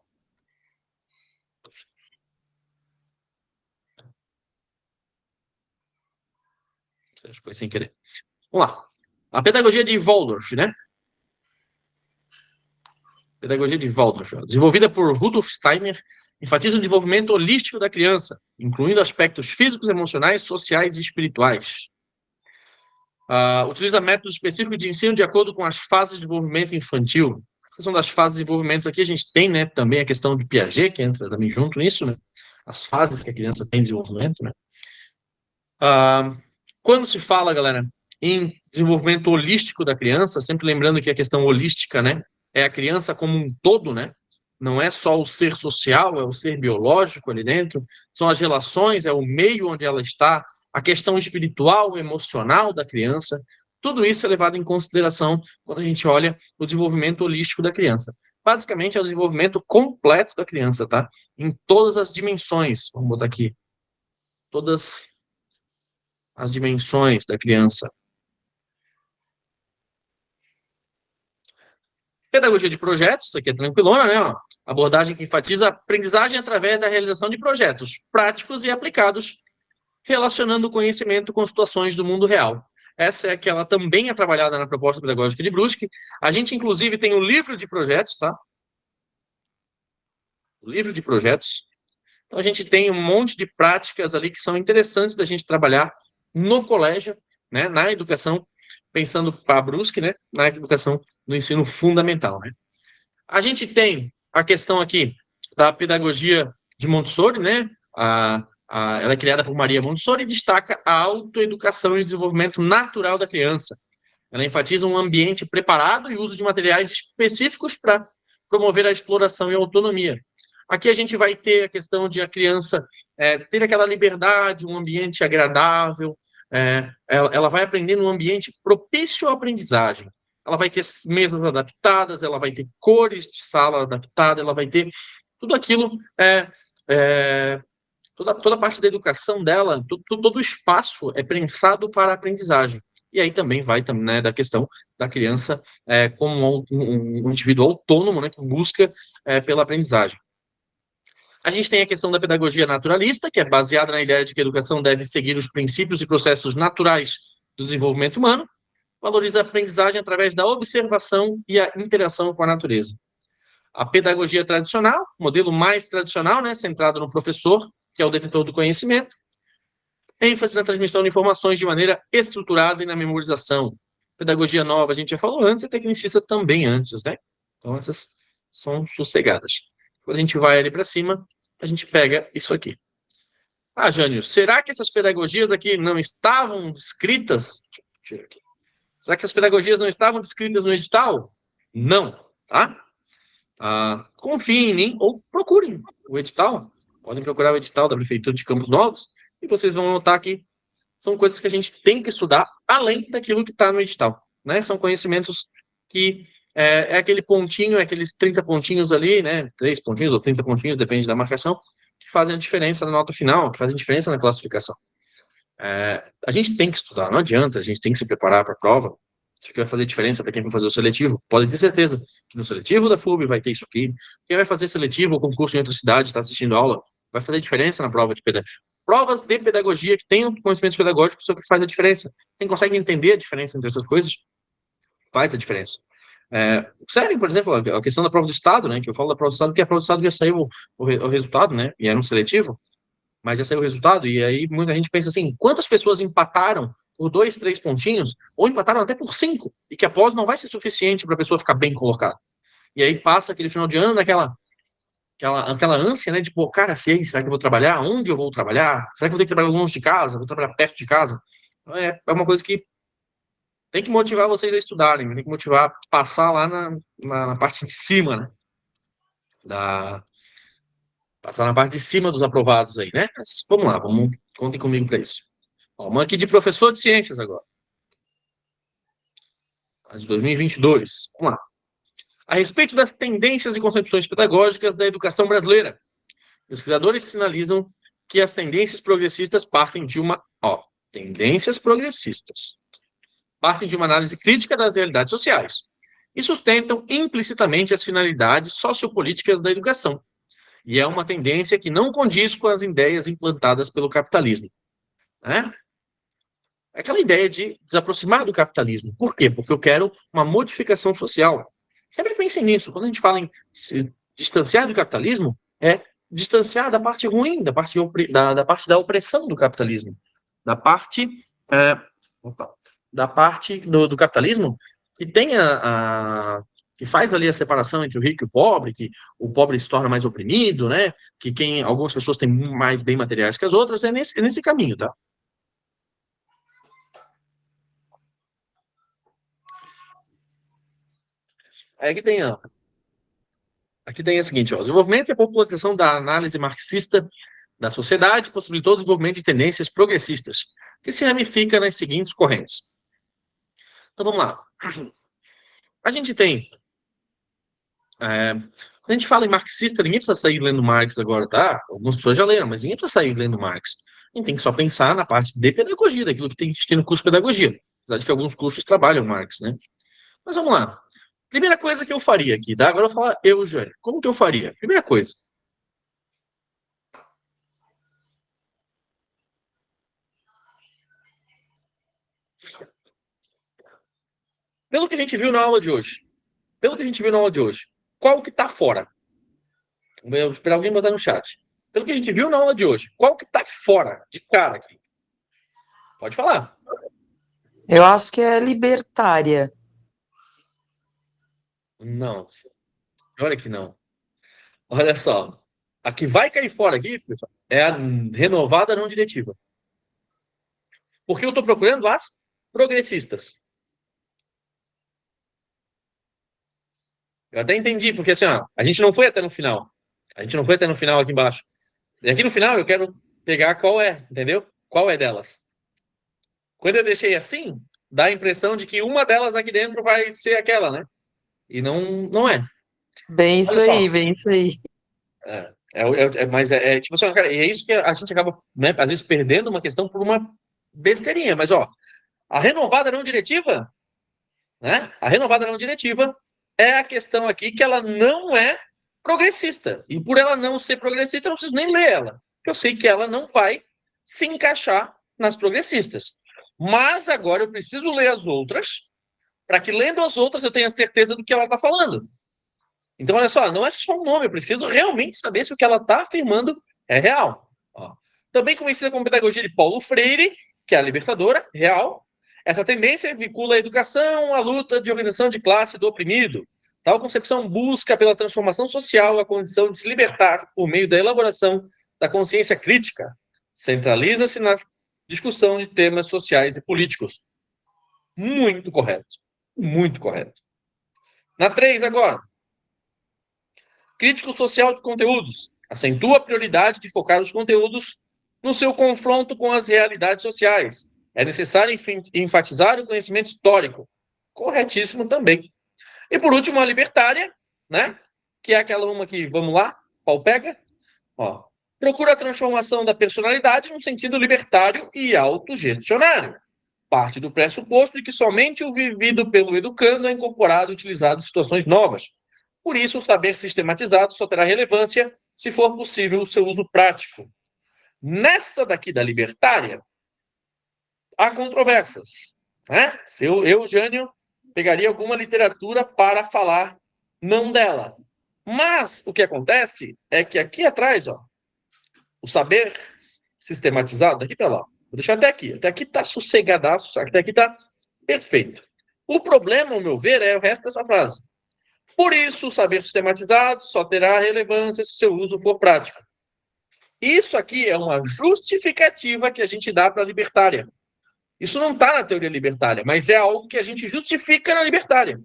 Acho que foi sem querer. Vamos lá. A pedagogia de Waldorf, né? Pedagogia de Waldorf, desenvolvida por Rudolf Steiner, enfatiza o desenvolvimento holístico da criança, incluindo aspectos físicos, emocionais, sociais e espirituais. Utiliza métodos específicos de ensino de acordo com as fases de desenvolvimento infantil. A questão das fases de desenvolvimento aqui, a gente tem, né, também a questão de Piaget, que entra também junto nisso, né? As fases que a criança tem de desenvolvimento, né? Quando se fala, galera, em desenvolvimento holístico da criança, sempre lembrando que a questão holística, né, é a criança como um todo, né? Não é só o ser social, é o ser biológico ali dentro, são as relações, é o meio onde ela está, a questão espiritual, emocional da criança. Tudo isso é levado em consideração quando a gente olha o desenvolvimento holístico da criança. Basicamente, é o desenvolvimento completo da criança, tá? Em todas as dimensões. Vamos botar aqui. Todas as dimensões da criança. Pedagogia de projetos, isso aqui é tranquilona, né? Ó, abordagem que enfatiza a aprendizagem através da realização de projetos práticos e aplicados, relacionando o conhecimento com situações do mundo real. Essa é a que ela também é trabalhada na proposta pedagógica de Brusque. A gente, inclusive, tem o livro de projetos, tá? O livro de projetos. Então, a gente tem um monte de práticas ali que são interessantes da gente trabalhar no colégio, né? Na educação, pensando para a Brusque, né? Na educação do ensino fundamental, né? A gente tem a questão aqui da pedagogia de Montessori, né? Ela é criada por Maria Montessori e destaca a autoeducação e o desenvolvimento natural da criança. Ela enfatiza um ambiente preparado e uso de materiais específicos para promover a exploração e a autonomia. Aqui a gente vai ter a questão de a criança ter aquela liberdade, um ambiente agradável, ela vai aprender num ambiente propício à aprendizagem. Ela vai ter mesas adaptadas, ela vai ter cores de sala adaptada, ela vai ter tudo aquilo, toda a parte da educação dela, todo o espaço é pensado para a aprendizagem. E aí também vai né, da questão da criança como um indivíduo autônomo, né, que busca pela aprendizagem. A gente tem a questão da pedagogia naturalista, que é baseada na ideia de que a educação deve seguir os princípios e processos naturais do desenvolvimento humano, valoriza a aprendizagem através da observação e a interação com a natureza. A pedagogia tradicional, modelo mais tradicional, né, centrado no professor, que é o detentor do conhecimento, ênfase na transmissão de informações de maneira estruturada e na memorização. Pedagogia nova, a gente já falou antes, e tecnicista também antes, né? Então, essas são sossegadas. Quando a gente vai ali para cima, a gente pega isso aqui. Ah, Jânio, será que essas pedagogias aqui não estavam descritas? Deixa eu tirar aqui. Será que essas pedagogias não estavam descritas no edital? Não, tá? Confiem em mim ou procurem o edital. Podem procurar o edital da Prefeitura de Campos Novos e vocês vão notar que são coisas que a gente tem que estudar além daquilo que está no edital, né? São conhecimentos que é aquele pontinho, aqueles 30 pontinhos ali, né? 3 pontinhos ou 30 pontinhos, depende da marcação, que fazem a diferença na nota final, que fazem diferença na classificação. A gente tem que estudar, não adianta, a gente tem que se preparar para a prova. Isso aqui vai fazer diferença para quem for fazer o seletivo. Pode ter certeza que no seletivo da FUB vai ter isso aqui. Quem vai fazer seletivo ou concurso em outra cidade, está assistindo aula, vai fazer diferença na prova de pedagogia. Provas de pedagogia que tenham conhecimentos pedagógicos, isso é o que faz a diferença. Quem consegue entender a diferença entre essas coisas, faz a diferença. Sério, por exemplo, a questão da prova do Estado, né? Que eu falo da prova do Estado, porque a prova do Estado já saiu o resultado, né? E era um seletivo, mas já saiu o resultado, e aí muita gente pensa assim, quantas pessoas empataram por 2, 3 pontinhos, ou empataram até por 5, e que a pós não vai ser suficiente para a pessoa ficar bem colocada. E aí passa aquele final de ano aquela ânsia, né, de, pô, cara, será que eu vou trabalhar? Onde eu vou trabalhar? Será que eu vou ter que trabalhar longe de casa? Vou trabalhar perto de casa? Então, é uma coisa que tem que motivar vocês a estudarem, tem que motivar a passar lá na parte de cima, né, passar na parte de cima dos aprovados aí, né? Mas vamos lá, contem comigo para isso. Ó, uma aqui de professor de ciências agora. A de 2022. Vamos lá. A respeito das tendências e concepções pedagógicas da educação brasileira, pesquisadores sinalizam que as tendências progressistas partem de tendências progressistas. Partem de uma análise crítica das realidades sociais e sustentam implicitamente as finalidades sociopolíticas da educação. E é uma tendência que não condiz com as ideias implantadas pelo capitalismo. Né? É aquela ideia de desaproximar do capitalismo. Por quê? Porque eu quero uma modificação social. Sempre pensem nisso. Quando a gente fala em se distanciar do capitalismo, é distanciar da parte ruim, da parte da opressão do capitalismo. Da parte do capitalismo que tem que faz ali a separação entre o rico e o pobre, que o pobre se torna mais oprimido, né? Que algumas pessoas têm mais bem materiais que as outras, é nesse caminho, tá? Aí aqui tem a seguinte, ó, o desenvolvimento e a popularização da análise marxista da sociedade possibilitou o desenvolvimento de tendências progressistas, que se ramifica nas seguintes correntes. Então vamos lá. A gente tem quando a gente fala em marxista, ninguém precisa sair lendo Marx agora, tá? Algumas pessoas já leram, mas ninguém precisa sair lendo Marx. A gente tem que só pensar na parte de pedagogia, daquilo que tem no curso de pedagogia. Apesar de que alguns cursos trabalham Marx, né? Mas vamos lá. Primeira coisa que eu faria aqui, tá? Agora eu vou falar eu, Jânio. Como que eu faria? Primeira coisa. Pelo que a gente viu na aula de hoje. Pelo que a gente viu na aula de hoje. Qual que tá fora? Vou esperar alguém botar no chat. Pelo que a gente viu na aula de hoje. Qual que tá fora de cara aqui? Pode falar. Eu acho que é libertária. Não. Olha que não. Olha só. A que vai cair fora aqui, pessoal, é a renovada não diretiva. Porque eu estou procurando as progressistas. Eu até entendi, porque assim, ó, a gente não foi até no final. A gente não foi até no final aqui embaixo. E aqui no final eu quero pegar qual é, entendeu? Qual é delas. Quando eu deixei assim, dá a impressão de que uma delas aqui dentro vai ser aquela, né? E não é. Bem isso Olha só. aí, bem isso aí. Mas tipo assim, cara, e é isso que a gente acaba, né, às vezes perdendo uma questão por uma besteirinha. Mas, ó, a renovada não diretiva, né? A renovada não diretiva é a questão aqui que ela não é progressista. E por ela não ser progressista, eu não preciso nem ler ela. Eu sei que ela não vai se encaixar nas progressistas. Mas agora eu preciso ler as outras, para que lendo as outras eu tenha certeza do que ela está falando. Então, olha só, não é só um nome, eu preciso realmente saber se o que ela está afirmando é real. Ó. Também conhecida como pedagogia de Paulo Freire, que é a libertadora, real. Essa tendência vincula a educação à luta de organização de classe do oprimido. Tal concepção busca pela transformação social a condição de se libertar por meio da elaboração da consciência crítica. Centraliza-se na discussão de temas sociais e políticos. Muito correto. Muito correto. Na 3 agora. Crítico social de conteúdos. Acentua a prioridade de focar os conteúdos no seu confronto com as realidades sociais. É necessário enfatizar o conhecimento histórico. Corretíssimo também. E por último, a libertária, né? Que é aquela uma que, vamos lá, qual pega? Ó, procura a transformação da personalidade no sentido libertário e autogestionário. Parte do pressuposto de que somente o vivido pelo educando é incorporado e utilizado em situações novas. Por isso, o saber sistematizado só terá relevância se for possível o seu uso prático. Nessa daqui da libertária, há controvérsias. Né? Se eu, Jânio, pegaria alguma literatura para falar não dela. Mas o que acontece é que aqui atrás, ó, o saber sistematizado, daqui para lá, vou deixar até aqui. Até aqui está sossegadaço, até aqui está perfeito. O problema, ao meu ver, é o resto dessa frase. Por isso, o saber sistematizado só terá relevância se seu uso for prático. Isso aqui é uma justificativa que a gente dá para a libertária. Isso não está na teoria libertária, mas é algo que a gente justifica na libertária.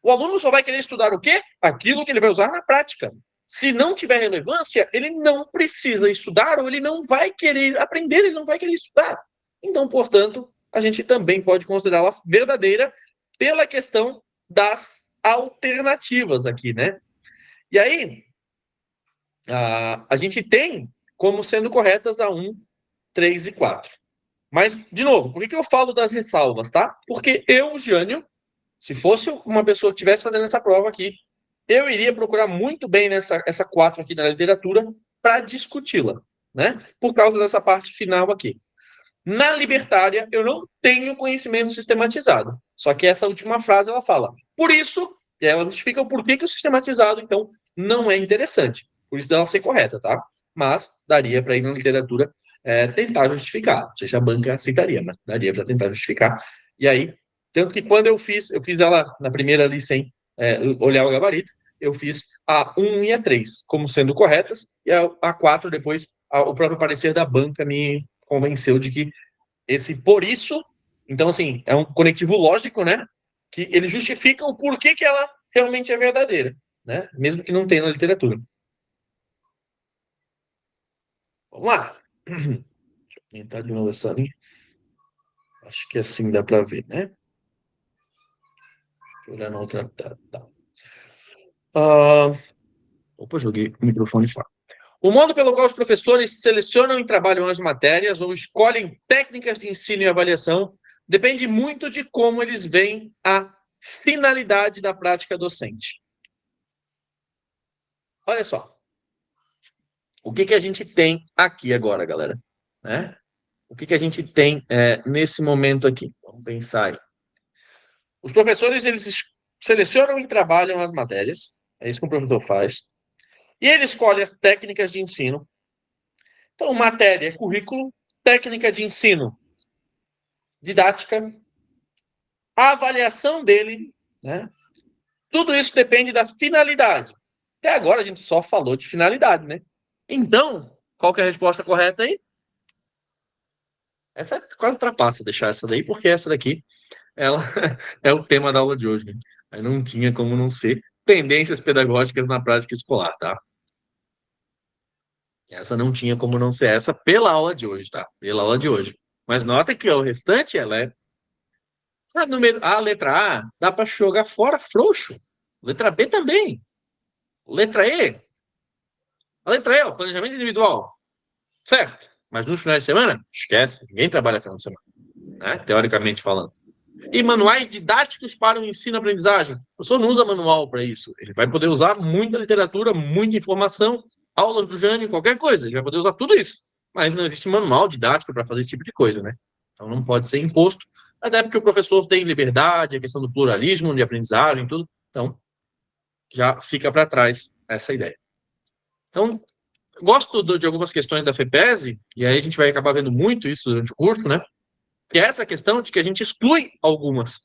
O aluno só vai querer estudar o quê? Aquilo que ele vai usar na prática. Se não tiver relevância, ele não precisa estudar ou ele não vai querer aprender, ele não vai querer estudar. Então, portanto, a gente também pode considerá-la verdadeira pela questão das alternativas aqui, né? E aí, a gente tem como sendo corretas a 1, 3 e 4. Mas, de novo, por que eu falo das ressalvas, tá? Porque eu, Jânio, se fosse uma pessoa que estivesse fazendo essa prova aqui, eu iria procurar muito bem essa 4 aqui na literatura para discuti-la, né? Por causa dessa parte final aqui. Na libertária, eu não tenho conhecimento sistematizado. Só que essa última frase ela fala. Por isso, ela justifica o porquê que o sistematizado, então, não é interessante. Por isso ela ser correta, tá? Mas daria para ir na literatura tentar justificar. Não sei se a banca aceitaria, mas daria para tentar justificar. E aí, tanto que quando eu fiz ela na primeira ali sem olhar o gabarito, eu fiz a 1 e a 3 como sendo corretas, e a 4 depois, o próprio parecer da banca me convenceu de que esse por isso, então assim, é um conectivo lógico, né? Que ele justifica o porquê que ela realmente é verdadeira, né? Mesmo que não tenha na literatura. Vamos lá. Deixa eu entrar de novo essa linha. Acho que assim dá para ver, né? Deixa eu olhar na outra. Tá. Opa, joguei o microfone fora. O modo pelo qual os professores selecionam e trabalham as matérias ou escolhem técnicas de ensino e avaliação depende muito de como eles veem a finalidade da prática docente. Olha só. O que a gente tem aqui agora, galera? Né? O que a gente tem nesse momento aqui? Vamos pensar aí. Os professores, eles selecionam e trabalham as matérias. É isso que o professor faz. E ele escolhe as técnicas de ensino. Então, matéria é currículo, técnica de ensino, didática, a avaliação dele, né? Tudo isso depende da finalidade. Até agora a gente só falou de finalidade, né? Então, qual que é a resposta correta aí? Essa quase ultrapassa deixar essa daí, porque essa daqui ela é o tema da aula de hoje, né? Aí não tinha como não ser tendências pedagógicas na prática escolar, tá? Essa não tinha como não ser essa pela aula de hoje, tá? Pela aula de hoje. Mas nota que o restante, ela é... A letra A dá para jogar fora frouxo. Letra B também. Letra E. A letra E, ó, planejamento individual. Certo. Mas nos finais de semana, esquece. Ninguém trabalha final de semana, né? Teoricamente falando. E manuais didáticos para o ensino-aprendizagem. O professor não usa manual para isso. Ele vai poder usar muita literatura, muita informação, aulas do Jânio, qualquer coisa. Ele vai poder usar tudo isso. Mas não existe manual didático para fazer esse tipo de coisa, né? Então não pode ser imposto, até porque o professor tem liberdade, a questão do pluralismo de aprendizagem, tudo. Então já fica para trás essa ideia. Então, gosto de algumas questões da FEPESE, e aí a gente vai acabar vendo muito isso durante o curso, né? Que é essa questão de que a gente exclui algumas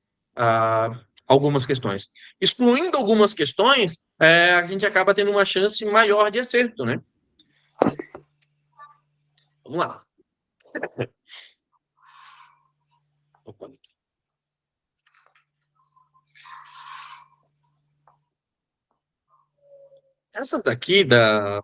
questões. Excluindo algumas questões, a gente acaba tendo uma chance maior de acerto, né? Vamos lá. Opa. Essas daqui da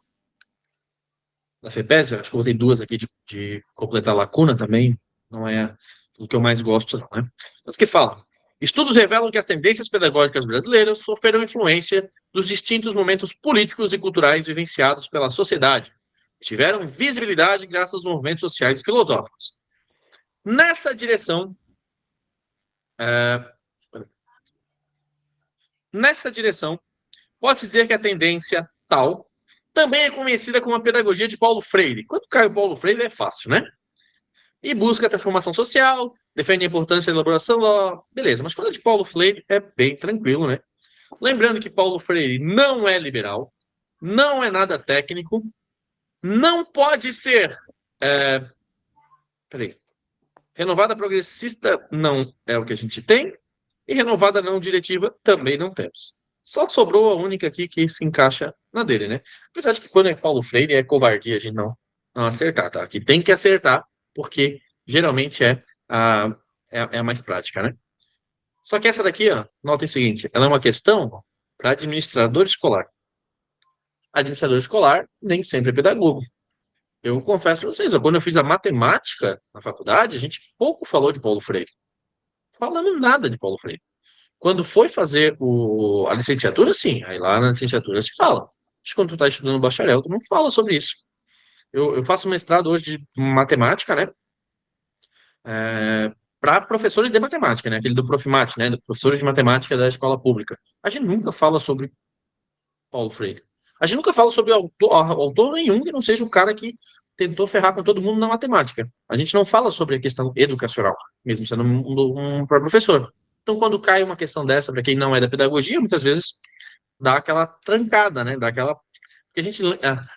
FEPES, acho que eu botei duas aqui de completar lacuna também, não é o que eu mais gosto, não, né? Mas que falam. Estudos revelam que as tendências pedagógicas brasileiras sofreram influência dos distintos momentos políticos e culturais vivenciados pela sociedade. Tiveram visibilidade graças aos movimentos sociais e filosóficos. Nessa direção, é, nessa direção, pode-se dizer que a tendência tal também é conhecida como a pedagogia de Paulo Freire. Quando cai o Paulo Freire é fácil, né? E busca a transformação social, defende a importância da elaboração, beleza. Mas quando é de Paulo Freire é bem tranquilo, né? Lembrando que Paulo Freire não é liberal, não é nada técnico, não pode ser. É, peraí. Renovada progressista não é o que a gente tem, e renovada não diretiva também não temos. Só sobrou a única aqui que se encaixa na dele, né? Apesar de que quando é Paulo Freire é covardia a gente não acertar, tá? Aqui tem que acertar, porque geralmente é a mais prática, né? Só que essa daqui, ó, nota o seguinte, ela é uma questão para administrador escolar. Administrador escolar nem sempre é pedagogo. Eu confesso para vocês, ó, quando eu fiz a matemática na faculdade, a gente pouco falou de Paulo Freire. Falamos nada de Paulo Freire. Quando foi fazer a licenciatura, sim. Aí lá na licenciatura se fala. Mas quando tu está estudando bacharel, tu não fala sobre isso. Eu faço mestrado hoje de matemática, né? Para professores de matemática, né? Aquele do Profimat, né? Do professores de matemática da escola pública. A gente nunca fala sobre Paulo Freire. A gente nunca fala sobre autor nenhum que não seja o cara que tentou ferrar com todo mundo na matemática. A gente não fala sobre a questão educacional, mesmo sendo um professor. Então, quando cai uma questão dessa, para quem não é da pedagogia, muitas vezes dá aquela trancada, né? Dá aquela. Porque a gente.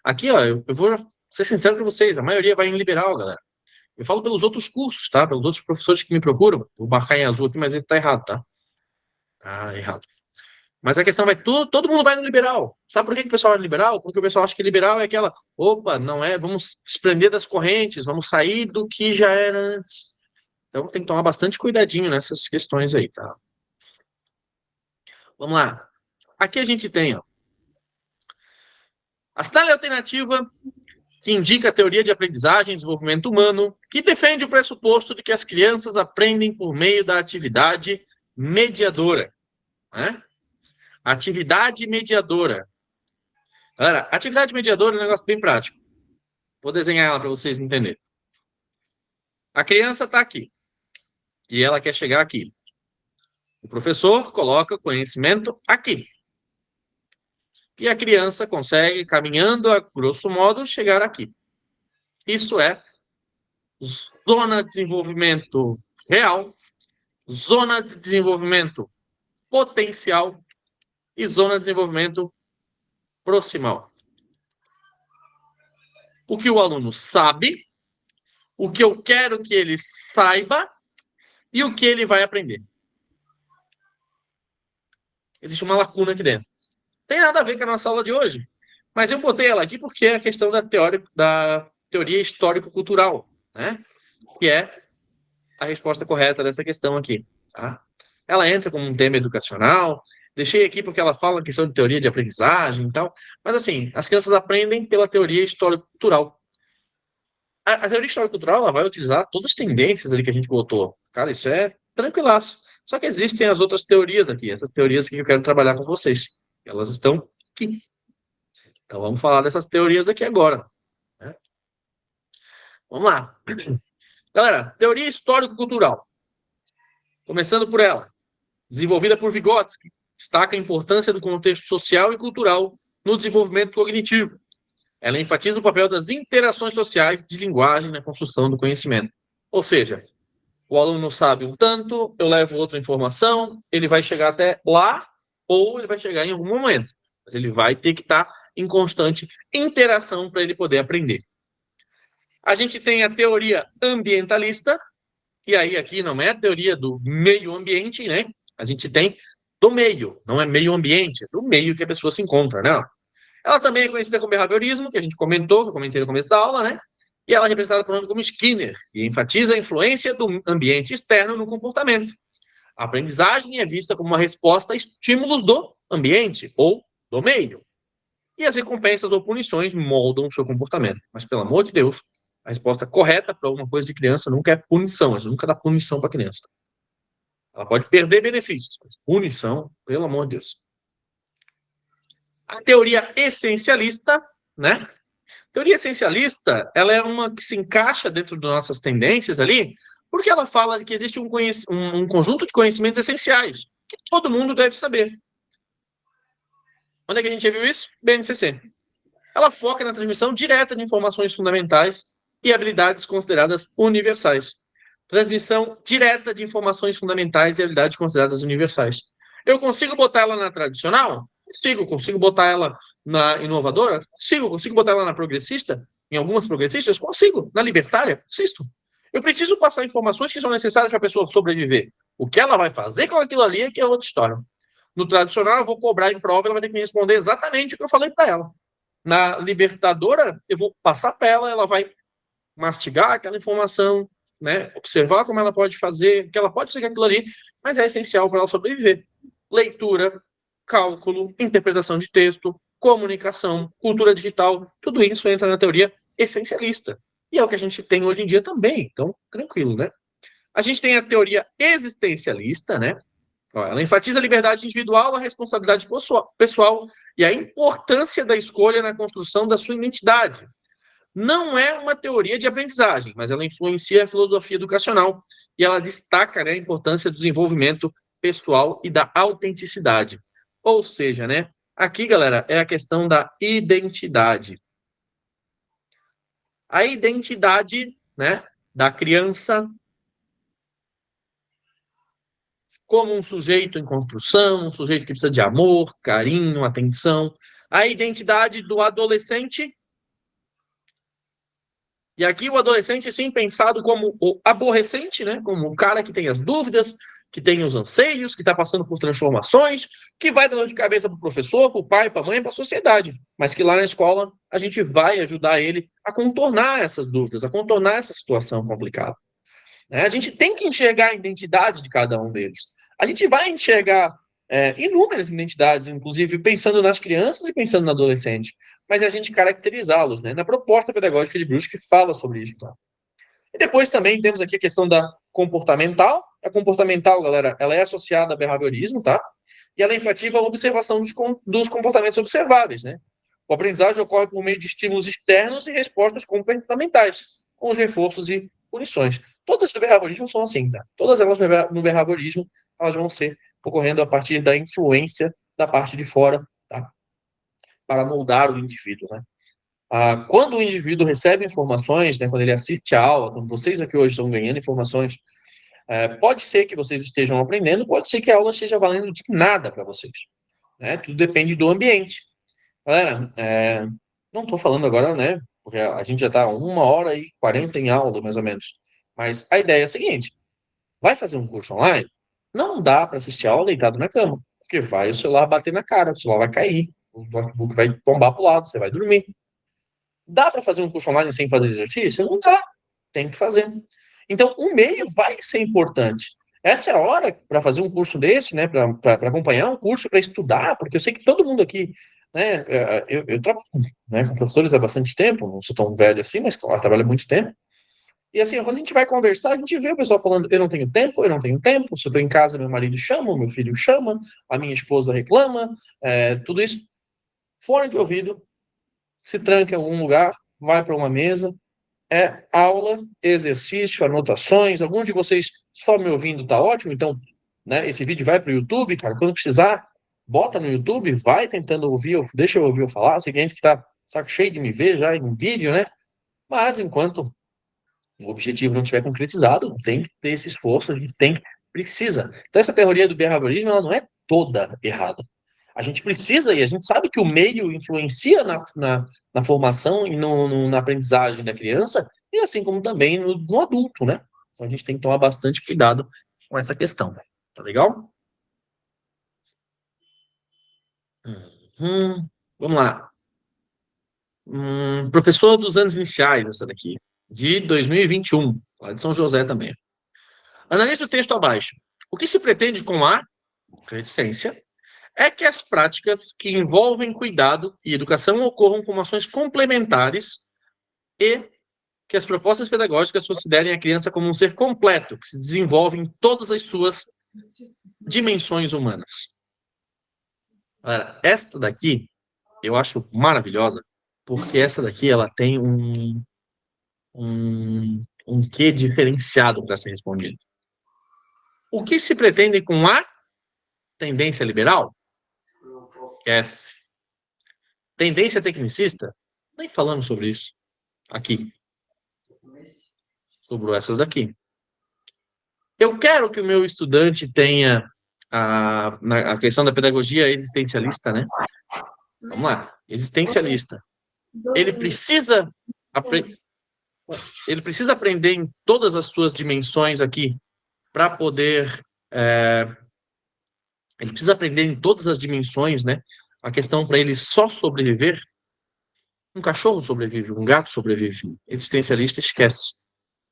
Aqui, ó, eu vou ser sincero para vocês, a maioria vai em liberal, galera. Eu falo pelos outros cursos, tá? Pelos outros professores que me procuram. Vou marcar em azul aqui, mas ele tá errado, tá? Ah, errado. Mas a questão vai, todo mundo vai no liberal. Sabe por que o pessoal vai no liberal? Porque o pessoal acha que liberal é aquela, opa, não é, vamos desprender das correntes, vamos sair do que já era antes. Então tem que tomar bastante cuidadinho nessas questões aí, tá? Vamos lá. Aqui a gente tem, ó, a cidade alternativa que indica a teoria de aprendizagem e desenvolvimento humano, que defende o pressuposto de que as crianças aprendem por meio da atividade mediadora, né? Atividade mediadora. Galera, atividade mediadora é um negócio bem prático. Vou desenhar ela para vocês entenderem. A criança está aqui e ela quer chegar aqui. O professor coloca o conhecimento aqui. E a criança consegue, caminhando a grosso modo, chegar aqui. Isso é zona de desenvolvimento real, zona de desenvolvimento potencial e zona de desenvolvimento proximal. O que o aluno sabe, o que eu quero que ele saiba e o que ele vai aprender. Existe uma lacuna aqui dentro. Tem nada a ver com a nossa aula de hoje, mas eu botei ela aqui porque é a questão da teoria histórico-cultural, né? Que é a resposta correta dessa questão aqui. Tá? Ela entra como um tema educacional. Deixei aqui porque ela fala a questão de teoria de aprendizagem e tal. Mas, assim, as crianças aprendem pela teoria histórico-cultural. A teoria histórico-cultural ela vai utilizar todas as tendências ali que a gente botou. Cara, isso é tranquilaço. Só que existem as outras teorias aqui, essas teorias que eu quero trabalhar com vocês. Elas estão aqui. Então vamos falar dessas teorias aqui agora. Né? Vamos lá. Galera, teoria histórico-cultural. Começando por ela. Desenvolvida por Vygotsky, destaca a importância do contexto social e cultural no desenvolvimento cognitivo. Ela enfatiza o papel das interações sociais de linguagem na construção do conhecimento. Ou seja, o aluno sabe um tanto, eu levo outra informação, ele vai chegar até lá ou ele vai chegar em algum momento. Mas ele vai ter que estar em constante interação para ele poder aprender. A gente tem a teoria ambientalista, e aí aqui não é a teoria do meio ambiente, né? A gente tem do meio, não é meio ambiente, é do meio que a pessoa se encontra, né? Ela também é conhecida como behaviorismo, que a gente comentou, que eu comentei no começo da aula, né? E ela é representada por um nome como Skinner, e enfatiza a influência do ambiente externo no comportamento. A aprendizagem é vista como uma resposta a estímulos do ambiente ou do meio. E as recompensas ou punições moldam o seu comportamento. Mas, pelo amor de Deus, a resposta correta para alguma coisa de criança nunca é punição. A gente nunca dá punição para a criança. Ela pode perder benefícios, mas punição, pelo amor de Deus. A teoria essencialista, né? A teoria essencialista, ela é uma que se encaixa dentro das nossas tendências ali, porque ela fala que existe um conjunto de conhecimentos essenciais que todo mundo deve saber. Onde é que a gente já viu isso? BNCC. Ela foca na transmissão direta de informações fundamentais e habilidades consideradas universais. Transmissão direta de informações fundamentais e habilidades consideradas universais. Eu consigo botar ela na tradicional? Consigo botar ela na inovadora? Consigo botar ela na progressista? Em algumas progressistas? Consigo. Na libertária? Consigo. Eu preciso passar informações que são necessárias para a pessoa sobreviver. O que ela vai fazer com aquilo ali é que é outra história. No tradicional, eu vou cobrar em prova, ela vai ter que me responder exatamente o que eu falei para ela. Na libertadora, eu vou passar para ela, ela vai mastigar aquela informação, né? Observar como ela pode fazer, que ela pode ser aquilo ali, mas é essencial para ela sobreviver. Leitura, cálculo, interpretação de texto, comunicação, cultura digital, tudo isso entra na teoria essencialista. E é o que a gente tem hoje em dia também, então, tranquilo, né? A gente tem a teoria existencialista, né? Ela enfatiza a liberdade individual, a responsabilidade pessoal e a importância da escolha na construção da sua identidade. Não é uma teoria de aprendizagem, mas ela influencia a filosofia educacional e ela destaca, né, a importância do desenvolvimento pessoal e da autenticidade. Ou seja, né, aqui, galera, é a questão da identidade. A identidade, né, da criança como um sujeito em construção, um sujeito que precisa de amor, carinho, atenção. A identidade do adolescente. E aqui o adolescente, sim, pensado como o aborrecente, né? Como o cara que tem as dúvidas, que tem os anseios, que está passando por transformações, que vai dar dor de cabeça para o professor, para o pai, para a mãe, para a sociedade. Mas que lá na escola a gente vai ajudar ele a contornar essas dúvidas, a contornar essa situação complicada. A gente tem que enxergar a identidade de cada um deles. A gente vai enxergar inúmeras identidades, inclusive pensando nas crianças e pensando no adolescente, mas é a gente caracterizá-los, né? Na proposta pedagógica de Bruce que fala sobre isso. Tá? E depois também temos aqui a questão da comportamental. A comportamental, galera, ela é associada a behaviorismo, tá? E ela enfatiza a observação dos comportamentos observáveis, né? O aprendizagem ocorre por meio de estímulos externos e respostas comportamentais, com os reforços e punições. Todas do behaviorismo são assim, tá? Todas elas no behaviorismo, elas vão ser ocorrendo a partir da influência da parte de fora, tá? Para moldar o indivíduo, né? Quando o indivíduo recebe informações, né, quando ele assiste a aula, quando vocês aqui hoje estão ganhando informações, pode ser que vocês estejam aprendendo, pode ser que a aula esteja valendo de nada para vocês, né? Tudo depende do ambiente. Galera, não estou falando agora, né? Porque a gente já está 1h40 em aula, mais ou menos. Mas a ideia é a seguinte: vai fazer um curso online? Não dá para assistir a aula deitado na cama, porque vai o celular bater na cara, o celular vai cair, o notebook vai tombar para o lado, você vai dormir. Dá para fazer um curso online sem fazer exercício? Não dá. Tem que fazer. Então, o meio vai ser importante. Essa é a hora para fazer um curso desse, né? Para acompanhar um curso, para estudar, porque eu sei que todo mundo aqui, né? Eu trabalho, né, com professores há bastante tempo, não sou tão velho assim, mas claro, trabalho há muito tempo. E assim, quando a gente vai conversar, a gente vê o pessoal falando: eu não tenho tempo, eu não tenho tempo. Se eu estou em casa, meu marido chama, meu filho chama, a minha esposa reclama, tudo isso. Fone de ouvido, se tranca em algum lugar, vai para uma mesa, aula, exercício, anotações. Alguns de vocês só me ouvindo tá ótimo, então, né, esse vídeo vai para o YouTube, cara. Quando precisar, bota no YouTube, vai tentando ouvir, deixa eu ouvir eu falar. Tem gente que tá saco cheio de me ver já em vídeo, né? Mas enquanto o objetivo não estiver concretizado, tem que ter esse esforço, a gente precisa. Então, essa teoria do behaviorismo, ela não é toda errada. A gente precisa, e a gente sabe que o meio influencia na formação e na aprendizagem da criança, e assim como também no adulto, né? Então a gente tem que tomar bastante cuidado com essa questão. Tá legal? Vamos lá. Professor dos anos iniciais, essa daqui, de 2021, lá de São José também. Analise o texto abaixo. O que se pretende com a reticência é que as práticas que envolvem cuidado e educação ocorram como ações complementares e que as propostas pedagógicas considerem a criança como um ser completo, que se desenvolve em todas as suas dimensões humanas. Agora, esta daqui eu acho maravilhosa, porque essa daqui ela tem um quê diferenciado para ser respondido. O que se pretende com a tendência liberal? Esquece. Tendência tecnicista? Nem falamos sobre isso aqui. Sobre essas daqui. Eu quero que o meu estudante tenha a questão da pedagogia existencialista, né? Vamos lá, existencialista. Ele precisa, ele precisa aprender em todas as suas dimensões aqui para poder... ele precisa aprender em todas as dimensões, né? A questão para ele só sobreviver. Um cachorro sobrevive, um gato sobrevive. Existencialista esquece.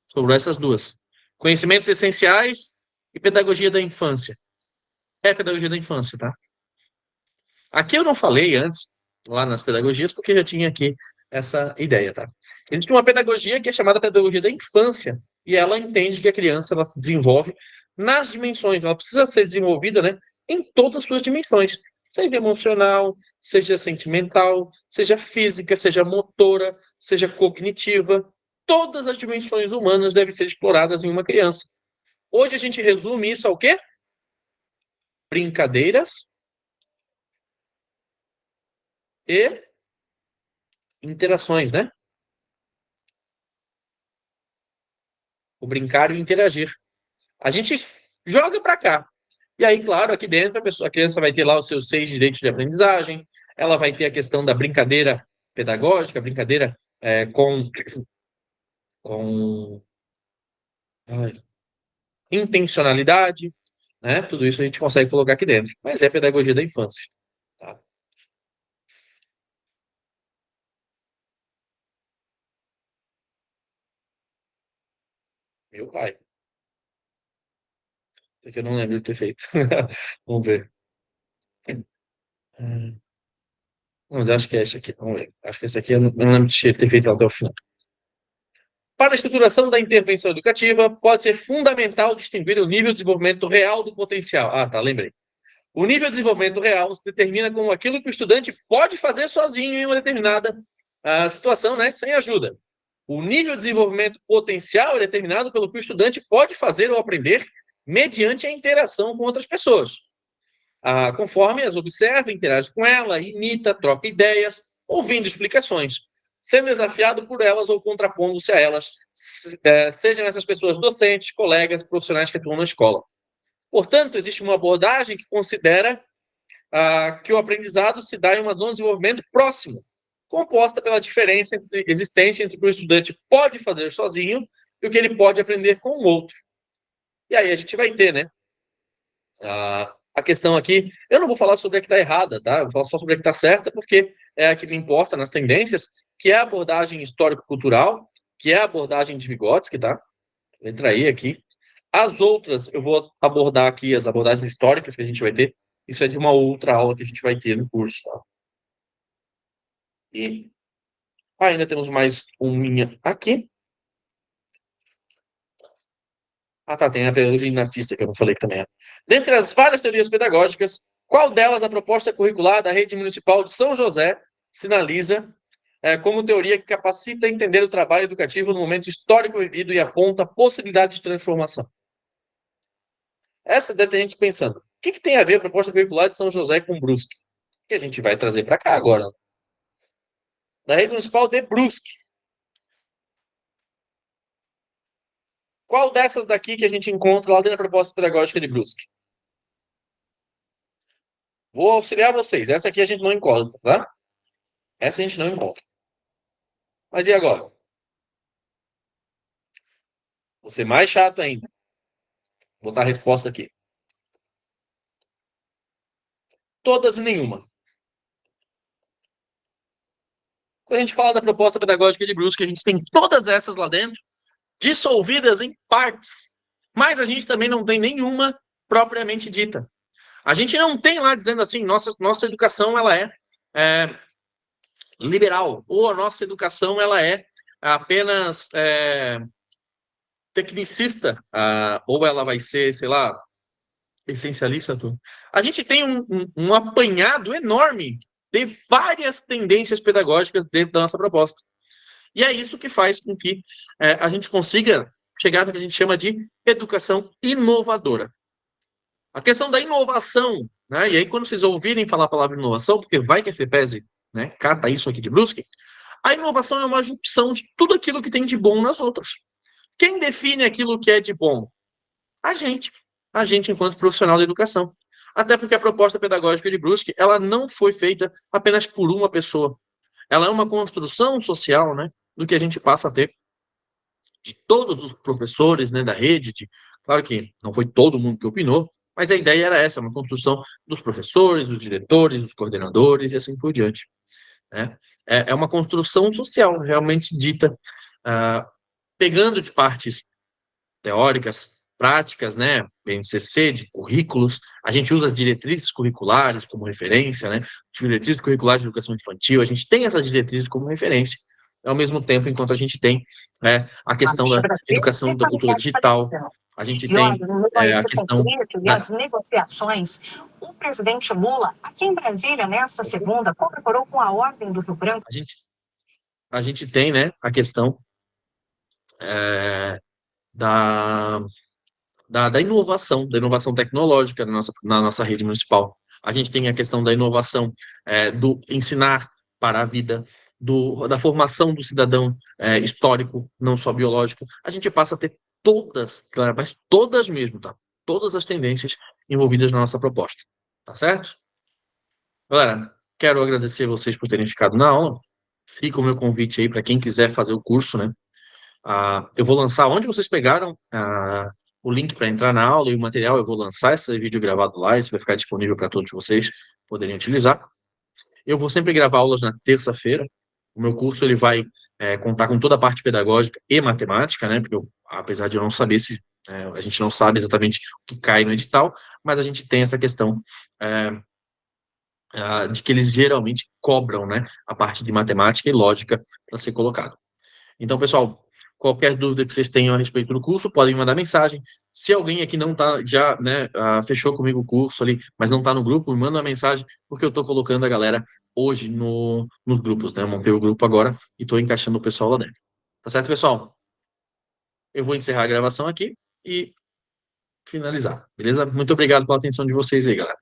Sobre essas duas. Conhecimentos essenciais e pedagogia da infância. É pedagogia da infância, tá? Aqui eu não falei antes, lá nas pedagogias, porque já tinha aqui essa ideia, tá? Existe uma pedagogia que é chamada pedagogia da infância, e ela entende que a criança ela se desenvolve nas dimensões, ela precisa ser desenvolvida, né, em todas as suas dimensões, seja emocional, seja sentimental, seja física, seja motora, seja cognitiva. Todas as dimensões humanas devem ser exploradas em uma criança. Hoje a gente resume isso ao quê? Brincadeiras e interações, né? O brincar e o interagir. A gente joga para cá. E aí, claro, aqui dentro a criança vai ter lá os seus 6 direitos de aprendizagem, ela vai ter a questão da brincadeira pedagógica, brincadeira com intencionalidade, né? Tudo isso a gente consegue colocar aqui dentro. Mas é pedagogia da infância. Tá? Meu pai. Isso aqui eu não lembro de ter feito. Vamos ver. Mas acho que é esse aqui. Vamos ver. Acho que esse aqui eu não lembro de ter feito até o final. Para a estruturação da intervenção educativa, pode ser fundamental distinguir o nível de desenvolvimento real do potencial. Ah, tá, lembrei. O nível de desenvolvimento real se determina como aquilo que o estudante pode fazer sozinho em uma determinada situação, né, sem ajuda. O nível de desenvolvimento potencial é determinado pelo que o estudante pode fazer ou aprender mediante a interação com outras pessoas. conforme as observa, interage com ela, imita, troca ideias, ouvindo explicações, sendo desafiado por elas ou contrapondo-se a elas, sejam essas pessoas docentes, colegas, profissionais que atuam na escola. Portanto, existe uma abordagem que considera que o aprendizado se dá em uma zona de desenvolvimento próximo, composta pela diferença existente entre o que o estudante pode fazer sozinho e o que ele pode aprender com o outro. E aí a gente vai ter, né? A questão aqui, eu não vou falar sobre a que está errada, tá? Eu vou falar só sobre a que está certa, porque é a que me importa nas tendências, que é a abordagem histórico-cultural, que é a abordagem de Vygotsky, tá? Letra E aqui. As outras, eu vou abordar aqui as abordagens históricas que a gente vai ter. Isso é de uma outra aula que a gente vai ter no curso, tá? E ainda temos mais uma aqui. Tá, tem a pedagogia inartista, que eu não falei que também é. Dentre as várias teorias pedagógicas, qual delas a proposta curricular da Rede Municipal de São José sinaliza como teoria que capacita a entender o trabalho educativo no momento histórico vivido e aponta possibilidade de transformação? Essa deve ter gente pensando, o que tem a ver a proposta curricular de São José com Brusque? Que a gente vai trazer para cá agora. Da Rede Municipal de Brusque. Qual dessas daqui que a gente encontra lá dentro da proposta pedagógica de Brusque? Vou auxiliar vocês. Essa aqui a gente não encontra, tá? Essa a gente não encontra. Mas e agora? Vou ser mais chato ainda. Vou botar a resposta aqui. Todas e nenhuma. Quando a gente fala da proposta pedagógica de Brusque, a gente tem todas essas lá dentro, dissolvidas em partes. Mas a gente também não tem nenhuma propriamente dita. A gente não tem lá dizendo assim, nossa educação ela é liberal, ou a nossa educação ela é apenas tecnicista, ou ela vai ser, sei lá, essencialista. Tudo. A gente tem um apanhado enorme de várias tendências pedagógicas dentro da nossa proposta. E é isso que faz com que a gente consiga chegar no que a gente chama de educação inovadora. A questão da inovação, né? E aí quando vocês ouvirem falar a palavra inovação, porque vai que a FEPESE, né, cata isso aqui de Brusque, a inovação é uma junção de tudo aquilo que tem de bom nas outras. Quem define aquilo que é de bom? A gente. A gente enquanto profissional da educação. Até porque a proposta pedagógica de Brusque, ela não foi feita apenas por uma pessoa. Ela é uma construção social, né, do que a gente passa a ter de todos os professores, né, da rede. Claro que não foi todo mundo que opinou, mas a ideia era essa, uma construção dos professores, dos diretores, dos coordenadores e assim por diante. Né? É uma construção social realmente dita, pegando de partes teóricas, práticas, né, BNCC, de currículos, a gente usa as diretrizes curriculares como referência, né, diretrizes curriculares de educação infantil, a gente tem essas diretrizes como referência, ao mesmo tempo, enquanto a gente tem a questão da educação da cultura digital, a gente tem a questão das negociações. O presidente Lula, aqui em Brasília, nesta segunda, comemorou com a Ordem do Rio Branco. A gente tem, né, a questão da inovação tecnológica na nossa rede municipal. A gente tem a questão da inovação do ensinar para a vida, da formação do cidadão histórico, não só biológico. A gente passa a ter todas, claro, mas todas mesmo, tá? Todas as tendências envolvidas na nossa proposta. Tá certo? Galera, quero agradecer vocês por terem ficado na aula. Fica o meu convite aí para quem quiser fazer o curso, né? Eu vou lançar onde vocês pegaram o link para entrar na aula e o material. Eu vou lançar esse vídeo gravado lá, isso vai ficar disponível para todos vocês poderem utilizar. Eu vou sempre gravar aulas na terça-feira. O meu curso ele vai contar com toda a parte pedagógica e matemática, né? Porque apesar de eu não saber se a gente não sabe exatamente o que cai no edital, mas a gente tem essa questão de que eles geralmente cobram, né, a parte de matemática e lógica para ser colocado. Então, pessoal, qualquer dúvida que vocês tenham a respeito do curso, podem mandar mensagem. Se alguém aqui não está, já né, fechou comigo o curso ali, mas não está no grupo, me manda uma mensagem, porque eu estou colocando a galera hoje nos grupos, né? Eu montei o grupo agora e estou encaixando o pessoal lá dentro. Tá certo, pessoal? Eu vou encerrar a gravação aqui e finalizar, beleza? Muito obrigado pela atenção de vocês aí, galera.